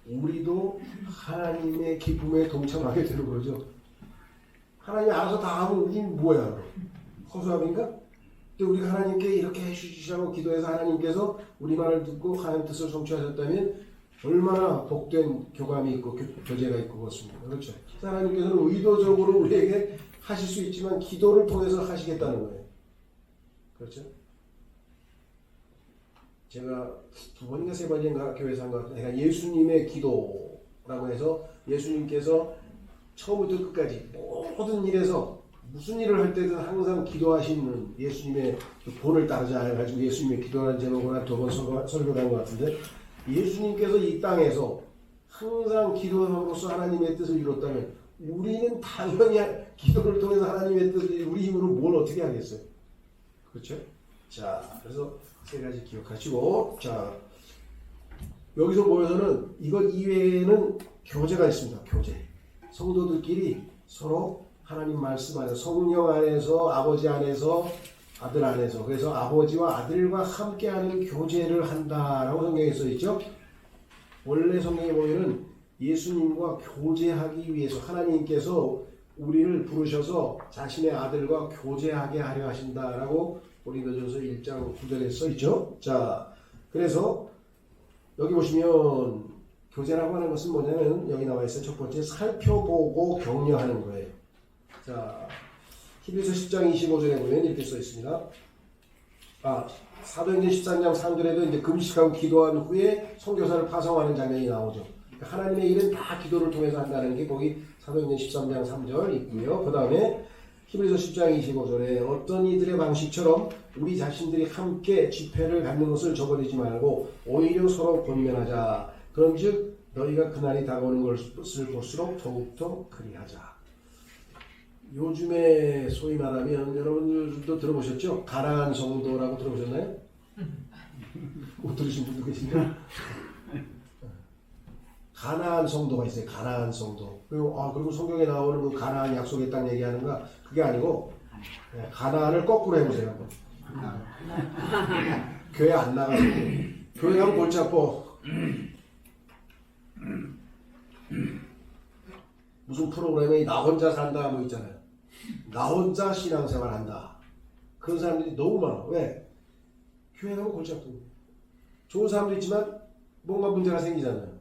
[SPEAKER 1] 우리도 하나님의 기쁨에 동참하게 되는 거죠. 하나님이 알아서 다 하면 우린 뭐야? 허수아비인가? 근데 우리가 하나님께 이렇게 해주시라고 기도해서 하나님께서 우리 말을 듣고 하나님 뜻을 성취하셨다면 얼마나 복된 교감이 있고 교제가 있고 그렇습니다. 그렇죠. 하나님께서는 의도적으로 우리에게 하실 수 있지만 기도를 통해서 하시겠다는 거예요. 그렇죠. 제가 2번인가 3번인가 교회에서 한 것 같아요. 내가 예수님의 기도라고 해서 예수님께서 처음부터 끝까지 모든 일에서 무슨 일을 할 때든 항상 기도하시는 예수님의 그 본을 따르자 해가지고 예수님의 기도라는 제목으로 한 2번 설교를 한 것 같은데, 예수님께서 이 땅에서 항상 기도함으로써 하나님의 뜻을 이뤘다면 우리는 당연히 기도를 통해서 하나님의 뜻을 우리 힘으로 뭘 어떻게 하겠어요? 그렇죠? 자, 그래서 3가지 기억하시고, 자, 여기서 모여서는 이것 이외에는 교제가 있습니다. 교제. 성도들끼리 서로 하나님 말씀 안에서, 성령 안에서, 아버지 안에서, 아들 안에서, 그래서 아버지와 아들과 함께하는 교제를 한다라고 성경에 써있죠. 원래 성경에 보면은 예수님과 교제하기 위해서 하나님께서 우리를 부르셔서 자신의 아들과 교제하게 하려 하신다라고 고린도전서 1장 9절에 써있죠. 자, 그래서 여기 보시면 교제라고 하는 것은 뭐냐면 여기 나와 있어요. 첫 번째, 살펴보고 격려하는 거예요. 자, 히브리서 10장 25절에 보면 이렇게 써 있습니다. 사도행전 13장 3절에도 이제 금식하고 기도한 후에 선교사를 파송하는 장면이 나오죠. 그러니까 하나님의 일은 다 기도를 통해서 한다는 게 거기 사도행전 13장 3절 있고요. 그 다음에 히브리서 10장 25절에 어떤 이들의 방식처럼 우리 자신들이 함께 집회를 갖는 것을 저버리지 말고 오히려 서로 권면하자. 그런즉 너희가 그날이 다가오는 것을 볼수록 더욱더 그리하자. 요즘에 소위 말하면 여러분들도 들어보셨죠? 가나안 성도라고 들어보셨나요? 못 들으신 분도 계시죠? 가나안 성도가 있어요. 가나안 성도. 그리고 성경에 나오는 그 가나안 약속의 땅 얘기하는가? 그게 아니고 가나안을 거꾸로 해보세요. 한번. 교회 안 나가시고 교회 가면 골치 아파. 무슨 프로그램에 나 혼자 산다 뭐 있잖아요. 나 혼자 신앙생활 한다. 그런 사람들이 너무 많아. 왜? 교회 가면 골치 아프고. 좋은 사람도 있지만 뭔가 문제가 생기잖아요.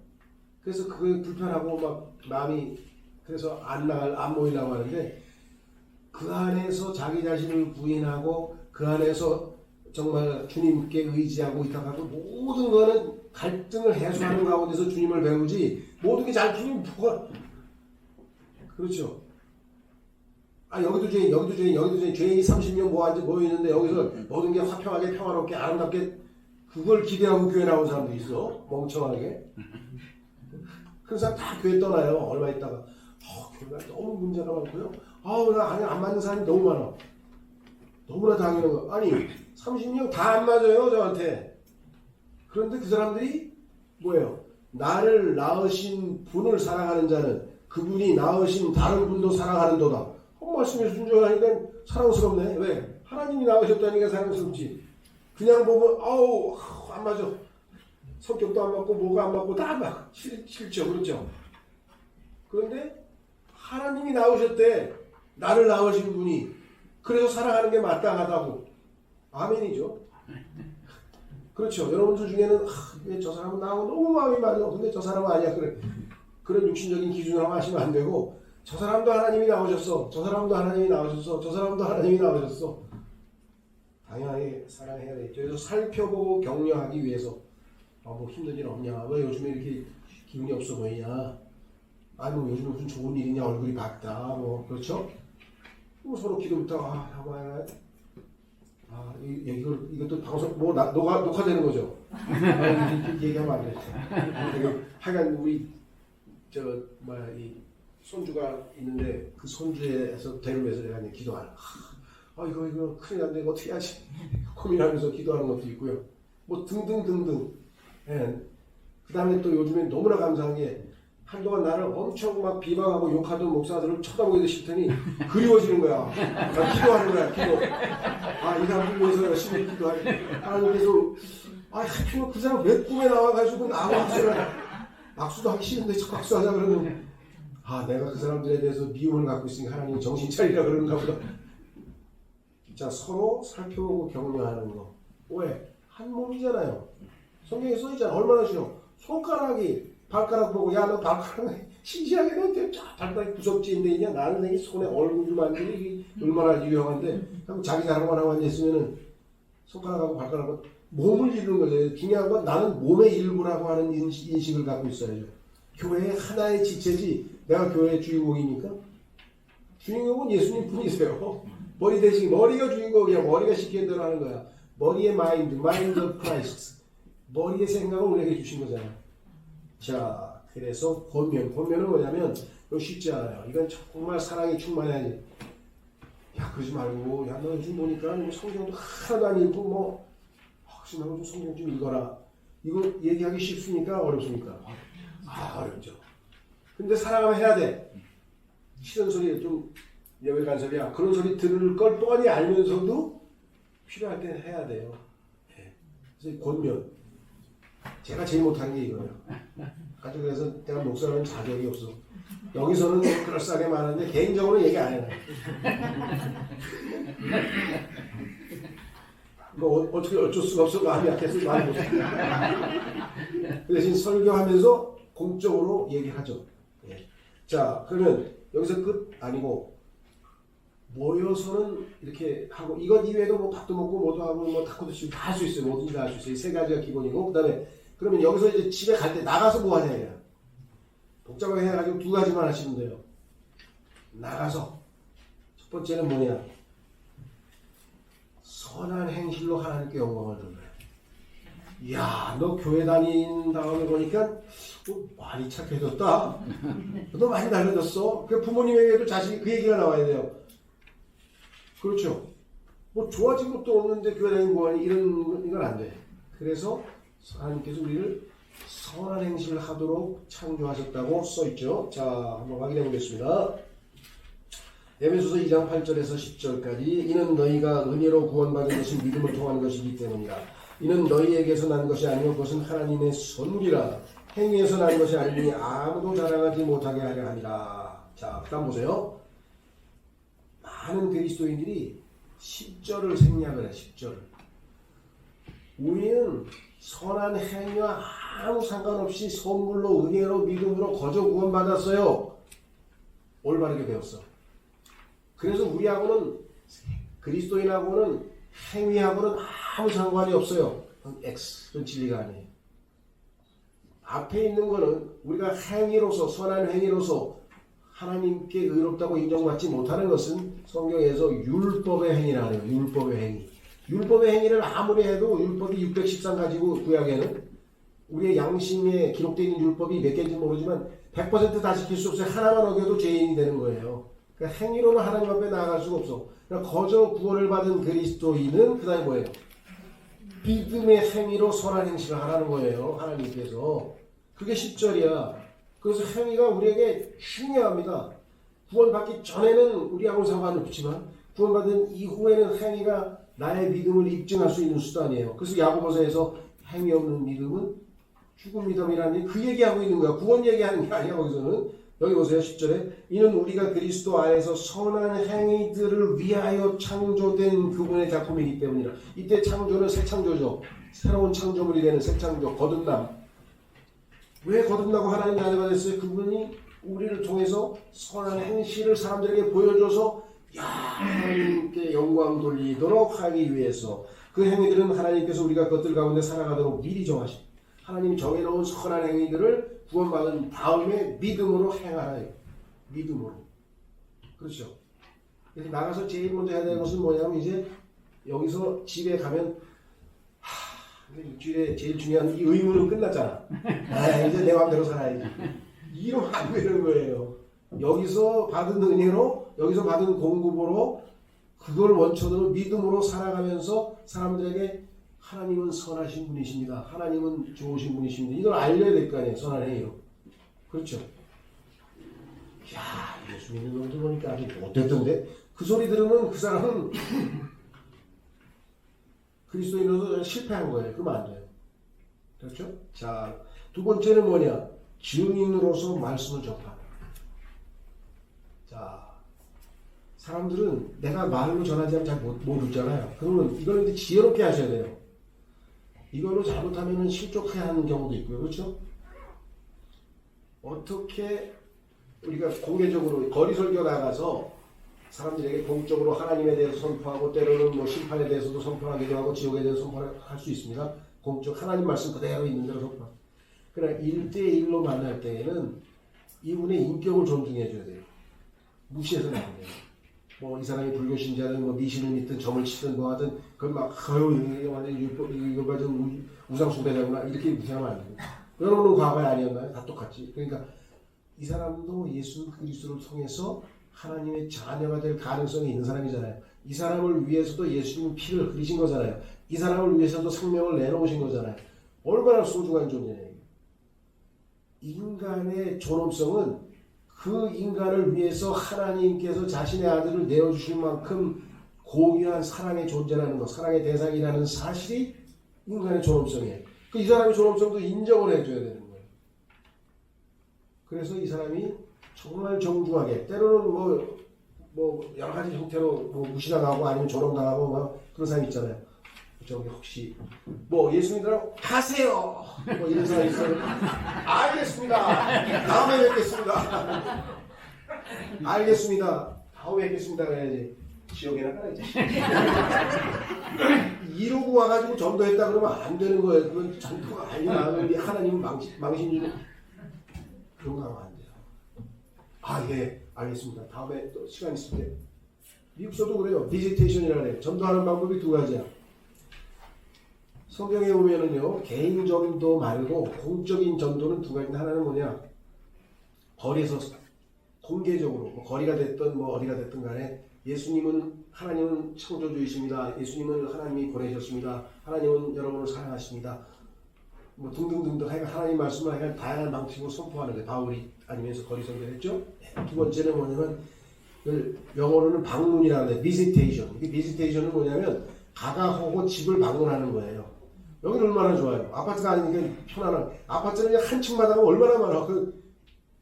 [SPEAKER 1] 그래서 그게 불편하고 막 마음이 그래서 안 모이려고 하는데, 그 안에서 자기 자신을 부인하고 그 안에서 정말 주님께 의지하고 의탁하고 모든 거는 갈등을 해소하는 가운데서 주님을 배우지, 모든 게 잘 주님 뭐가 그렇죠. 여기도 죄인, 여기도 죄인, 여기도 죄인, 죄인이 30명 모여 있는데 여기서 모든 게 화평하게 평화롭게 아름답게 그걸 기대하고 교회 나온 사람도 있어. 멍청하게. 그런 사람 다 교회 떠나요. 얼마 있다가 교회가 너무 문제가 많고요. 나 안 맞는 사람이 너무 많아. 너무나 당연한 거. 아니 30명 다 안 맞아요 저한테. 그런데 그 사람들이 뭐예요? 나를 낳으신 분을 사랑하는 자는 그분이 낳으신 다른 분도 사랑하는도다. 말씀에 순종하니까 사랑스럽네. 왜? 하나님이 낳으셨다니까 사랑스럽지. 그냥 보면 안 맞아. 성격도 안 맞고 뭐가 안 맞고 다 안 맞고 싫죠. 그렇죠. 그런데 하나님이 낳으셨대. 나를 낳으신 분이. 그래서 사랑하는 게 마땅하다고. 아멘이죠. 그렇죠. 여러분들 중에는 왜 저 사람은 나하고 너무 마음이 맞아. 근데 저 사람은 아니야. 그런 육신적인 기준으로 하시면 안 되고, 저 사람도 하나님이 나오셨어. 저 사람도 하나님이 나오셨어. 저 사람도 하나님이 나오셨어. 당연하게 사랑해야 되겠죠. 그래서 살펴보고 격려하기 위해서 뭐 힘든 일 없냐? 왜 요즘에 이렇게 기운이 없어 보이냐? 뭐 요즘에 무슨 좋은 일이냐? 얼굴이 밝다. 뭐 그렇죠? 서로 기도부터 이것도 방송 녹화되는 거죠. 얘기하면 안 되죠. 하여간 우리 이 손주가 있는데 그 손주에서 데려와서 내가 기도하는. 이거 큰일 났네. 이거 어떻게 하지? 고민하면서 기도하는 것도 있고요. 뭐 등등등등. 예. 그 다음에 또 요즘에 너무나 감사한 게, 한동안 나를 엄청 막 비방하고 욕하던 목사들을 쳐다보기도 싫더니 그리워지는 거야. 나 기도하는 거야. 기도. 이 사람들 위해서 열심히 기도하니 하나님께서 하필 그 사람 왜 꿈에 나와가지고 나하고 악수도 하기 싫은데 자꾸 악수하자 그러면 내가 그 사람들에 대해서 미움을 갖고 있으니까 하나님이 정신 차리라 그러는가 보다. 자, 서로 살펴보고 격려하는 거. 왜? 한 몸이잖아요. 성경에 써있잖아. 얼마나 쉬워. 손가락이 발가락 보고, 야, 너 발가락 신기하게 너 발가락이 무섭지? 근데 나는 내 손에 얼굴 만지기 얼마나 유용한데, 자기 자랑만 하고 앉아있으면은 손가락하고 발가락은 몸을 이루는 거죠. 중요한 건 나는 몸의 일부라고 하는 인식을 갖고 있어야죠. 교회의 하나의 지체지, 내가 교회의 주인공이니까? 주인공은 예수님 분이세요. 머리 대신, 머리가 주인공이야. 머리가 시키는 대로 하는 거야. 머리의 mind of Christ. 머리의 생각을 우리에게 주신 거잖아요. 자, 그래서 권면은 뭐냐면, 이거 쉽지 않아요. 이건 정말 사랑이 충만해야지. 야, 그러지 말고, 야, 너 요즘 보니까 성경도 하나도 안 읽고, 뭐, 혹시 나도 좀 성경 좀 읽어라. 이거 얘기하기 쉽습니까? 어렵습니까? 어렵죠. 근데 사랑하면 해야 돼. 싫은 소리, 좀, 여백한 소리야. 그런 소리 들을 걸 뻔히 알면서도 필요할 때 해야 돼요. 네. 그래서 권면. 제가 제일 못하는 게 이거예요. 아주 그래서 내가 목사라는 자격이 없어. 여기서는 그럴싸하게 말하는데 개인적으로 얘기 안 해요. 뭐 어떻게 어쩔 수가 없어. 마음이 약해서 말을 못해. 그 대신 설교하면서 공적으로 얘기하죠. 예. 자, 그러면 여기서 끝 아니고 모여서는 이렇게 하고 이것 이외에도 뭐 밥도 먹고 뭐도 하고 뭐 탁구도 치고 다 할 수 있어요. 뭐든지 다 할 수 있어요. 이 세 가지가 기본이고 그다음에 그러면 여기서 이제 집에 갈 때 나가서 뭐 하냐. 복잡하게 해가지고 두 가지만 하시면 돼요. 나가서 첫 번째는 뭐냐. 선한 행실로 하나님께 영광을 돌려요. 이야, 너 교회 다닌 다음에 보니까 많이 착해졌다. 너 많이 달라졌어. 그 부모님에게도 자식이 그 얘기가 나와야 돼요. 그렇죠. 뭐 좋아진 것도 없는데 교회 다니는 뭐하니 이런 건 안 돼. 그래서 하나님께서 우리를 선한 행실을 하도록 창조하셨다고 써있죠. 자, 한번 확인해 보겠습니다. 에베소서 2장 8절에서 10절까지 이는 너희가 은혜로 구원받은 것은 믿음을 통한 것이기 때문이라. 이는 너희에게서 난 것이 아니요 그것은 하나님의 선물이라. 행위에서 난 것이 아니니 아무도 자랑하지 못하게 하려 하니라. 자, 그 다음 보세요. 많은 그리스도인들이 10절을 생략을 해. 10절을. 우리는 선한 행위와 아무 상관없이 선물로 은혜로 믿음으로 거저 구원받았어요. 올바르게 배웠어. 그래서 우리하고는 그리스도인하고는 행위하고는 아무 상관이 없어요. X, 그건 진리가 아니에요. 앞에 있는 거는 우리가 행위로서 선한 행위로서 하나님께 의롭다고 인정받지 못하는 것은 성경에서 율법의 행위라 해요. 율법의 행위. 율법의 행위를 아무리 해도 율법이 613 가지고 구약에는 우리의 양심에 기록되어 있는 율법이 몇 개인지 모르지만 100% 다 지킬 수 없어요. 하나만 어겨도 죄인이 되는 거예요. 그러니까 행위로는 하나님 앞에 나아갈 수가 없어. 그러니까 거저 구원을 받은 그리스도인은 그 다음에 뭐예요? 믿음의 행위로 선한 행실을 하라는 거예요. 하나님께서. 그게 10절이야. 그래서 행위가 우리에게 중요합니다. 구원받기 전에는 우리하고는 상관없지만 구원받은 이후에는 행위가 나의 믿음을 입증할 수 있는 수단이에요. 그래서 야고보서에서 행위 없는 믿음은 죽은 믿음이라는 그 얘기하고 있는 거야. 구원 얘기하는 게 아니야. 거기서는. 여기 보세요. 10절에 이는 우리가 그리스도 안에서 선한 행위들을 위하여 창조된 그분의 작품이기 때문이라. 이때 창조는 새 창조죠. 새로운 창조물이 되는 새 창조. 거듭남. 왜 거듭나고 하나님 나라가 됐어요? 그분이 우리를 통해서 선한 행실을 사람들에게 보여줘서 하나님께 영광 돌리도록 하기 위해서 그 행위들은 하나님께서 우리가 그것들 가운데 살아가도록 미리 정하신 하나님이 정해놓은 선한 행위들을 구원받은 다음에 믿음으로 행하라. 믿음으로. 그렇죠. 그래서 나가서 제일 먼저 해야 되는 것은 뭐냐면 이제 여기서 집에 가면 일주일에 제일 중요한 이 의무는 끝났잖아. 이제 내 마음대로 살아야지. 이러면 안 되는 거예요. 여기서 받은 은혜로 여기서 받은 공급으로 그걸 원천으로 믿음으로 살아가면서 사람들에게 하나님은 선하신 분이십니다. 하나님은 좋으신 분이십니다. 이걸 알려야 될 거 아니에요. 선한 행위로. 그렇죠. 야, 예수 믿는 놈들 보니까 아주 못됐던데? 그 소리 들으면 그 사람은 그리스도인으로서 실패한 거예요. 그러면 안 돼요. 그렇죠? 자, 두 번째는 뭐냐? 증인으로서 말씀을 전파하는. 자, 사람들은 내가 말로 전하지 않으면 잘 못 듣잖아요. 그러면 이걸 근데 지혜롭게 하셔야 돼요. 이걸로 잘못하면 실족해야 하는 경우도 있고요. 그렇죠? 어떻게 우리가 공개적으로 거리설교 나가서 사람들에게 공적으로 하나님에 대해서 선포하고 때로는 뭐 심판에 대해서도 선포하기도 하고 지옥에 대해서 선포할 수 있습니다. 공적 하나님 말씀 그대로 있는 대로 선포. 그러나 1대1로 만날 때에는 이분의 인격을 존중해 줘야 돼요. 무시해서는 안 돼요. 뭐 이 사람이 불교 신자든 뭐 미신을 믿든 점을 치든 뭐 하든 그걸 막 이게 완전 율법 이거 완전 우상 숭배자구나 이렇게 무시하면 안 돼요. 여러분은 과거에 아니었나요? 다 똑같지. 그러니까 이 사람도 예수 그리스도를 통해서 하나님의 자녀가 될 가능성이 있는 사람이잖아요. 이 사람을 위해서도 예수님 피를 흘리신 거잖아요. 이 사람을 위해서도 생명을 내놓으신 거잖아요. 얼마나 소중한 존재예요. 인간의 존엄성은 그 인간을 위해서 하나님께서 자신의 아들을 내어주실 만큼 고귀한 사랑의 존재라는 것, 사랑의 대상이라는 사실이 인간의 존엄성이에요. 이 사람의 존엄성도 인정을 해줘야 되는 거예요. 그래서 이 사람이 정말 정중하게, 때로는 뭐 여러 가지 형태로 뭐 무시당하고 아니면 조롱당하고 뭐 그런 사람이 있잖아요. 저기 혹시 뭐 예수 믿으라고 가세요. 뭐 이런 사람이 있어요. 알겠습니다. 다음에 뵙겠습니다. 알겠습니다. 다음에 뵙겠습니다. 그래야지. 지옥에나 가야지. 이러고 와가지고 전도했다 그러면 안 되는 거예요. 그건 전도가 아니라 하나님은 망신주는 그런 거 하면 안 돼요. 아, 예, 알겠습니다. 다음에 또 시간 있을 때. 미국서도 그래요. 비지테이션이라 그래요. 전도하는 방법이 두 가지야. 성경에 보면은요, 개인 전도 말고 공적인 전도는 두 가지인데, 하나는 뭐냐, 거리에서 공개적으로, 뭐 거리가 됐든 뭐 어디가 됐든 간에 하나님은 창조주이십니다. 예수님은 하나님이 보내셨습니다. 하나님은 여러분을 사랑하십니다. 뭐 등등등등 하나님 말씀을 하여간 다양한 방식으로 선포하는 거예요. 바울이 아니면서 거리 선교를 했죠. 두 번째는 뭐냐면 영어로는 방문이라고 해요. 비지테이션. 이게 비지테이션은 뭐냐면 가가호고 집을 방문하는 거예요. 여기는 얼마나 좋아요. 아파트가 아니니까 편안한. 아파트는 그냥 한 층마다 하면 얼마나 많아.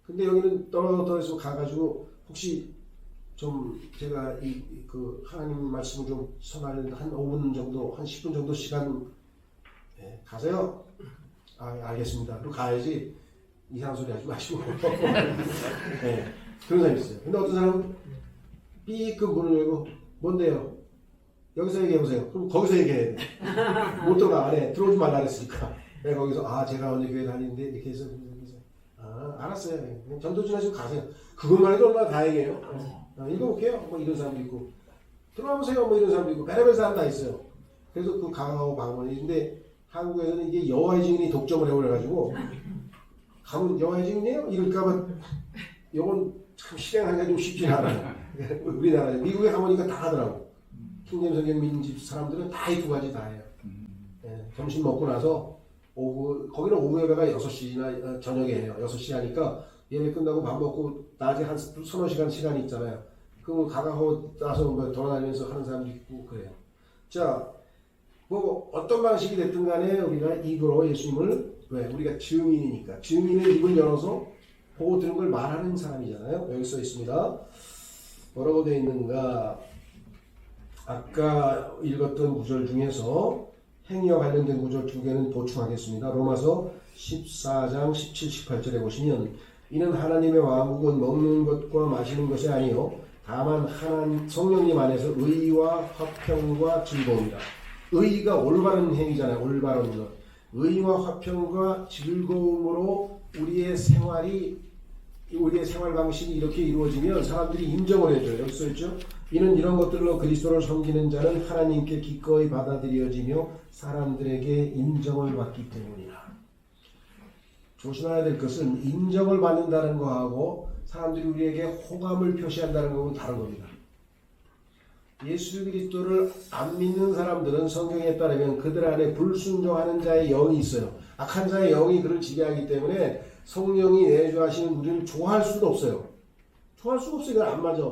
[SPEAKER 1] 근데 여기는 떨어져서 가가지고 혹시 좀 제가 그 하나님 말씀을 좀 전하는 한 5분 정도, 한 10분 정도 시간 가세요. 아, 알겠습니다. 그리고 가야지 이상한 소리 하지 마시고. 네, 그런 사람이 있어요. 근데 어떤 사람은 삐끔 문을 열고 뭔데요? 여기서 얘기해보세요. 그럼 거기서 얘기해야 돼. 못 들어가. 안에 들어오지 말라 그랬으니까. 내가 거기서 제가 언제 교회 다니는데 이렇게 해서 알았어요. 그냥 전도진 하시고 가세요. 그것만 해도 얼마나 다행이에요. 읽어볼게요. 뭐 이런 사람도 있고 들어와보세요. 뭐 이런 사람도 있고 별의별 사람 다 있어요. 그래서 그 강하고 방문인데 한국에서는 이게 여호와의 증인이 독점을 해버려가지고 가면 여호와의 증인이에요? 이럴까봐 이건 참 실행하기가 좀 쉽지 않아요. 우리나라에 미국에 가보니까 다 하더라고. 킹제임 성경 민집 사람들은 다 이 두 가지 다 해요. 점심 먹고 나서 거기는 오후 예배가 6시나 저녁에 해요. 6시 하니까 예배 끝나고 밥 먹고 낮에 한 서너 시간 시간이 있잖아요. 그럼 가가고 나서 뭐 돌아다니면서 하는 사람도 있고 그래요. 자, 뭐 어떤 방식이 됐든 간에 우리가 입으로 예수님을 우리가 증인이니까 증인의 입을 열어서 보고 들은 걸 말하는 사람이잖아요. 여기 써 있습니다. 뭐라고 되어 있는가? 아까 읽었던 구절 중에서 행위와 관련된 구절 두 개는 보충하겠습니다. 로마서 14장 17, 18절에 보시면 이는 하나님의 왕국은 먹는 것과 마시는 것이 아니요 다만 성령님 안에서 의와 화평과 즐거움이다. 의가 올바른 행위잖아요. 올바른 것. 의와 화평과 즐거움으로 우리의 생활 방식이 이렇게 이루어지면 사람들이 인정을 해줘요. 여기 써있죠? 이는 이런 것들로 그리스도를 섬기는 자는 하나님께 기꺼이 받아들여지며 사람들에게 인정을 받기 때문이라. 조심해야 될 것은 인정을 받는다는 거하고 사람들이 우리에게 호감을 표시한다는 거하고는 다른 겁니다. 예수 그리스도를 안 믿는 사람들은 성경에 따르면 그들 안에 불순종하는 자의 영이 있어요. 악한 자의 영이 그를 지배하기 때문에 성령이 내주하시는 우리를 좋아할 수도 없어요. 좋아할 수가 없어요. 이건 안 맞아.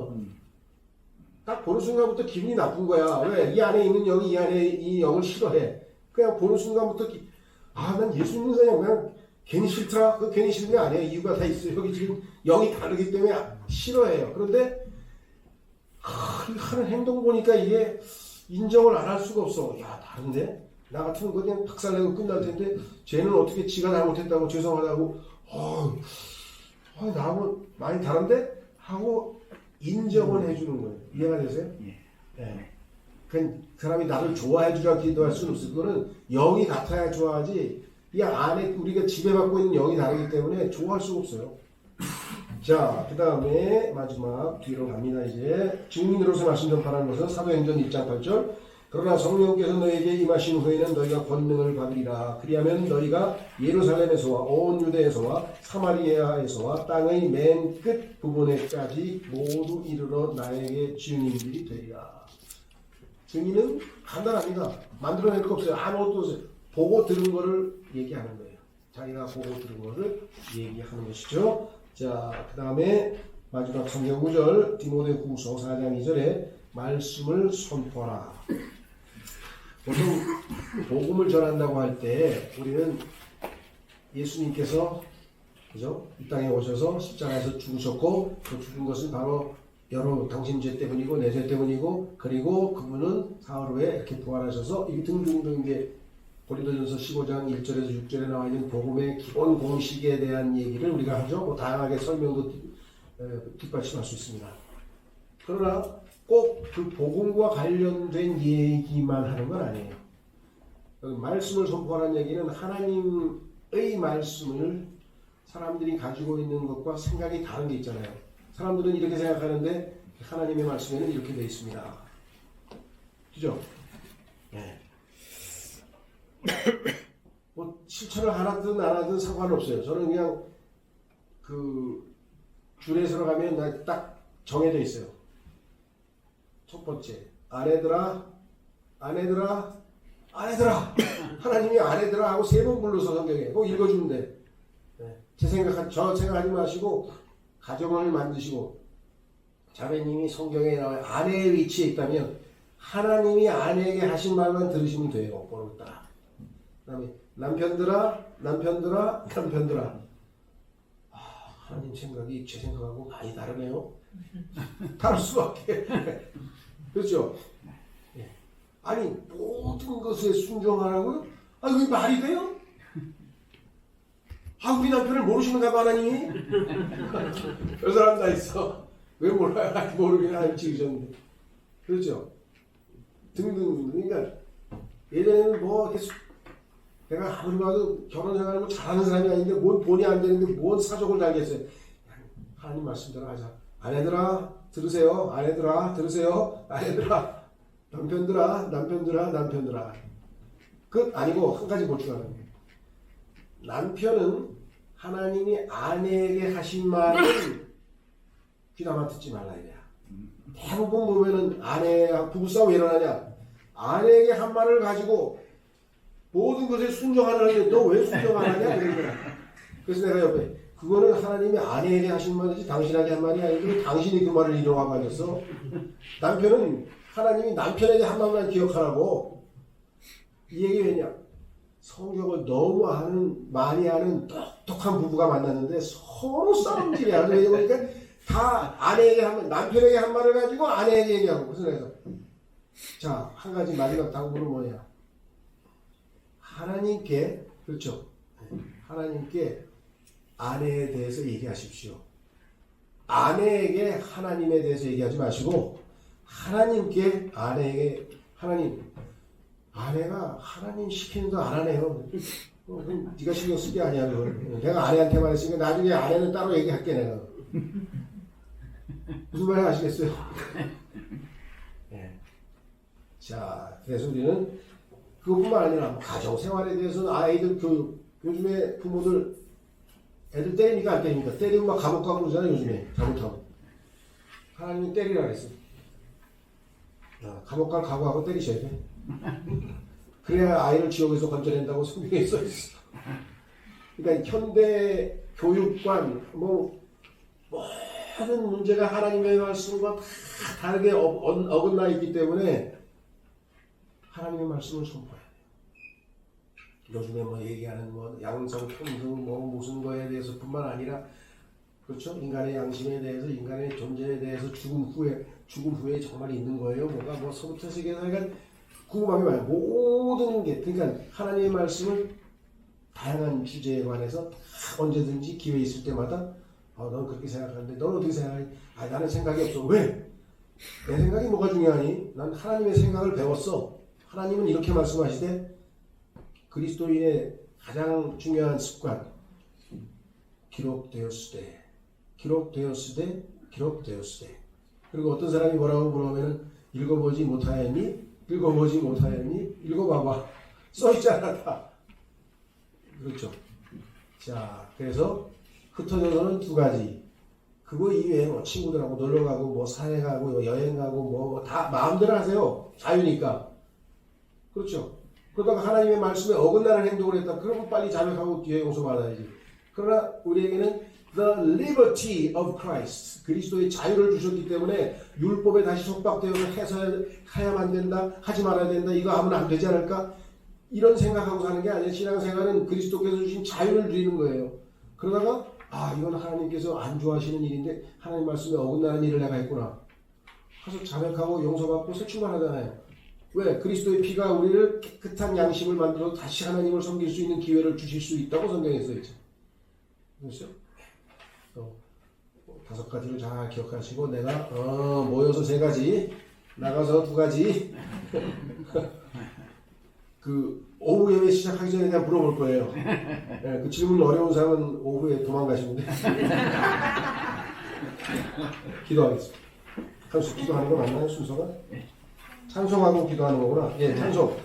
[SPEAKER 1] 딱 보는 순간부터 기분이 나쁜 거야. 왜? 이 안에 있는 영이 이 안에 이 영을 싫어해. 그냥 보는 순간부터 난 예수 믿는 사람이 그냥 괜히 싫더라. 그 괜히 싫은 게 아니에요. 이유가 다 있어요. 여기 지금 영이 다르기 때문에 싫어해요. 그런데 하는 행동 보니까 이게 인정을 안 할 수가 없어. 야, 다른데? 나 같으면 그냥 박살내고 끝날 텐데, 쟤는 어떻게 지가 잘못했다고 죄송하다고, 나하고 많이 다른데? 하고 인정을 해주는 거예요. 이해가 되세요? 네. 그 사람이 나를 좋아해주라 기도할 수는 없어요. 그거는 영이 같아야 좋아하지, 이 안에 우리가 지배받고 있는 영이 다르기 때문에 좋아할 수가 없어요. 자, 그 다음에 마지막 뒤로 갑니다. 이제 증인으로서 말씀 전파하는 것은 사도행전 1장 8절. 그러나 성령께서 너에게 임하신 후에는 너희가 권능을 받으리라. 그리하면 너희가 예루살렘에서와 온 유대에서와 사마리아에서와 땅의 맨 끝 부분에까지 모두 이르러 나에게 증인들이 되리라. 증인은 간단합니다. 만들어낼 거 없어요. 아무것도 없어요. 보고 들은 거를 얘기하는 거예요. 자기가 보고 들은 거를 얘기하는 것이죠. 자, 그 다음에 마지막 성경 구절 디모데후서 4장 2절에 말씀을 선포하라. 보통 복음을 전한다고 할 때 우리는 예수님께서 그죠? 이 땅에 오셔서 십자가에서 죽으셨고 그 죽은 것은 바로 여러 당신 죄 때문이고 내 죄 때문이고 그리고 그분은 사흘 후에 이렇게 부활하셔서 이 등등등 게 고린도전서 15장 1절에서 6절에 나와 있는 복음의 기본 공식에 대한 얘기를 우리가 하죠. 뭐 다양하게 설명도 뒷받침할 수 있습니다. 그러나 꼭 그 복음과 관련된 얘기만 하는 건 아니에요. 말씀을 선포하는 얘기는 하나님의 말씀을 사람들이 가지고 있는 것과 생각이 다른 게 있잖아요. 사람들은 이렇게 생각하는데 하나님의 말씀에는 이렇게 되어 있습니다. 그죠? 네. 뭐 실천을 하든 안 하든 상관없어요. 저는 그냥 그 줄에서 가면 딱 정해져 있어요. 첫 번째, 아내들아 하나님이 아내들아 하고 3번 불러서 성경에 꼭 읽어주면 돼. 네. 저 생각하지 마시고 가정을 만드시고 자매님이 성경에 나와 아내의 위치에 있다면 하나님이 아내에게 하신 말만 들으시면 돼요. 번호 따라. 그다음에 남편들아 하나님 생각이 제 생각하고 많이 다르네요. 다를 수밖에. 그렇죠? 예. 아니 모든 것에 순종하라고요? 왜 말이 돼요? 우리 남편을 모르시는가 봐 하나님이? 그 사람 다 있어. 왜 몰라요? 모르긴 하나님 찍으셨는데. 그렇죠? 등등. 그러니까 예전에는 뭐 내가 아무리 봐도 결혼 생활을 뭐 잘하는 사람이 아닌데 뭔 본이 안 되는데 뭔 사족을 달겠어요. 하나님 말씀대로 하자. 아내들아 들으세요. 아내들아 들으세요. 아내들아 남편들아 끝 아니고 한 가지 보충하는 거예요. 남편은 하나님이 아내에게 하신 말을 귀담아 듣지 말라 이래야. 대부분 보면은 아내와 부부싸움이 일어나냐 아내에게 한 말을 가지고 모든 것에 순종하라는데 너 왜 순종 안 하냐 그런 거야. 그래서 내가 옆에 그거는 하나님이 아내에게 하신 말이지 당신에게 한 말이 아니고 당신이 그 말을 이용하고 아니었어. 남편은 하나님이 남편에게 한 말만 기억하라고. 이 얘기 왜냐? 성경을 너무 많이 아는 똑똑한 부부가 만났는데 서로 싸움질이야. 그러니까 다 아내에게 한 말, 남편에게 한 말을 가지고 아내에게 얘기하고. 그래서 자, 한 가지 마지막 당부는 뭐냐? 하나님께, 그렇죠? 하나님께 아내에 대해서 얘기하십시오. 아내에게 하나님에 대해서 얘기하지 마시고 하나님께 아내에게 아내가 하나님 시키는 거 안 하네요. 그럼 네가 신경 쓸 게 아니야. 그걸. 내가 아내한테만 했으니까 나중에 아내는 따로 얘기할게 내가. 무슨 말인지 아시겠어요? 네. 자, 그래서 우리는 그것뿐만 아니라 가정생활에 대해서는 아이들 교육, 요즘에 부모들 애들 때리니까 안 때립니까? 때리면 막 감옥 가고 그러잖아요 요즘에 잘못하면. 하나님이 때리라 그랬어. 감옥 갈 각오하고 때리셔야 돼. 그래야 아이를 지옥에서 건져낸다고 성경에 써있어. 그러니까 현대 교육관 모든 문제가 하나님의 말씀과 다 다르게 어긋나 있기 때문에 하나님의 말씀을 선포해야 돼요. 요즘에 얘기하는 양성 평등 무슨 거에 대해서 뿐만 아니라 그렇죠? 인간의 양심에 대해서 인간의 존재에 대해서 죽음 후에 정말 있는 거예요? 뭐가 뭐 서부터 세계에서 약간 궁금한 게 많아요. 모든 게 그러니까 하나님의 말씀을 다양한 주제에 관해서 다 언제든지 기회 있을 때마다 넌 그렇게 생각하는데 넌 어떻게 생각해? 나는 생각이 없어. 왜? 내 생각이 뭐가 중요하니? 난 하나님의 생각을 배웠어. 하나님은 이렇게 말씀하시되 그리스도인의 가장 중요한 습관 기록되었으되 그리고 어떤 사람이 뭐라고 물어보면 읽어보지 못하였니? 읽어봐봐. 써있잖아 다. 그렇죠. 자, 그래서 흩어져서는 두 가지. 그거 이외에 뭐 친구들하고 놀러가고 뭐 산에가고 뭐 여행가고 뭐 다 마음대로 하세요. 자유니까. 그렇죠. 그러다가 하나님의 말씀에 어긋나는 행동을 했다. 그러면 빨리 자백하고 뒤에 용서받아야지. 그러나 우리에게는 The liberty of Christ. 그리스도의 자유를 주셨기 때문에 율법에 다시 속박되어서 해야만 된다. 하지 말아야 된다. 이거 하면 안 되지 않을까? 이런 생각하고 사는 게 아니라 신앙생활은 그리스도께서 주신 자유를 누리는 거예요. 그러다가 이건 하나님께서 안 좋아하시는 일인데 하나님 말씀에 어긋나는 일을 내가 했구나. 가서 자백하고 용서받고 새 출발하잖아요. 왜? 그리스도의 피가 우리를 깨끗한 양심을 만들어 다시 하나님을 섬길 수 있는 기회를 주실 수 있다고 성경에 써있죠. 그렇죠? 또 5가지를 잘 기억하시고 내가 모여서 3가지 나가서 2가지 그 오후 예배 시작하기 전에 그냥 물어볼 거예요. 네, 그 질문 어려운 사람은 오후에 도망가시는데 기도하겠습니다. 한수 기도하는 거 맞나요? 순서가? 찬송하고 기도하는 거구나. 예, 찬송.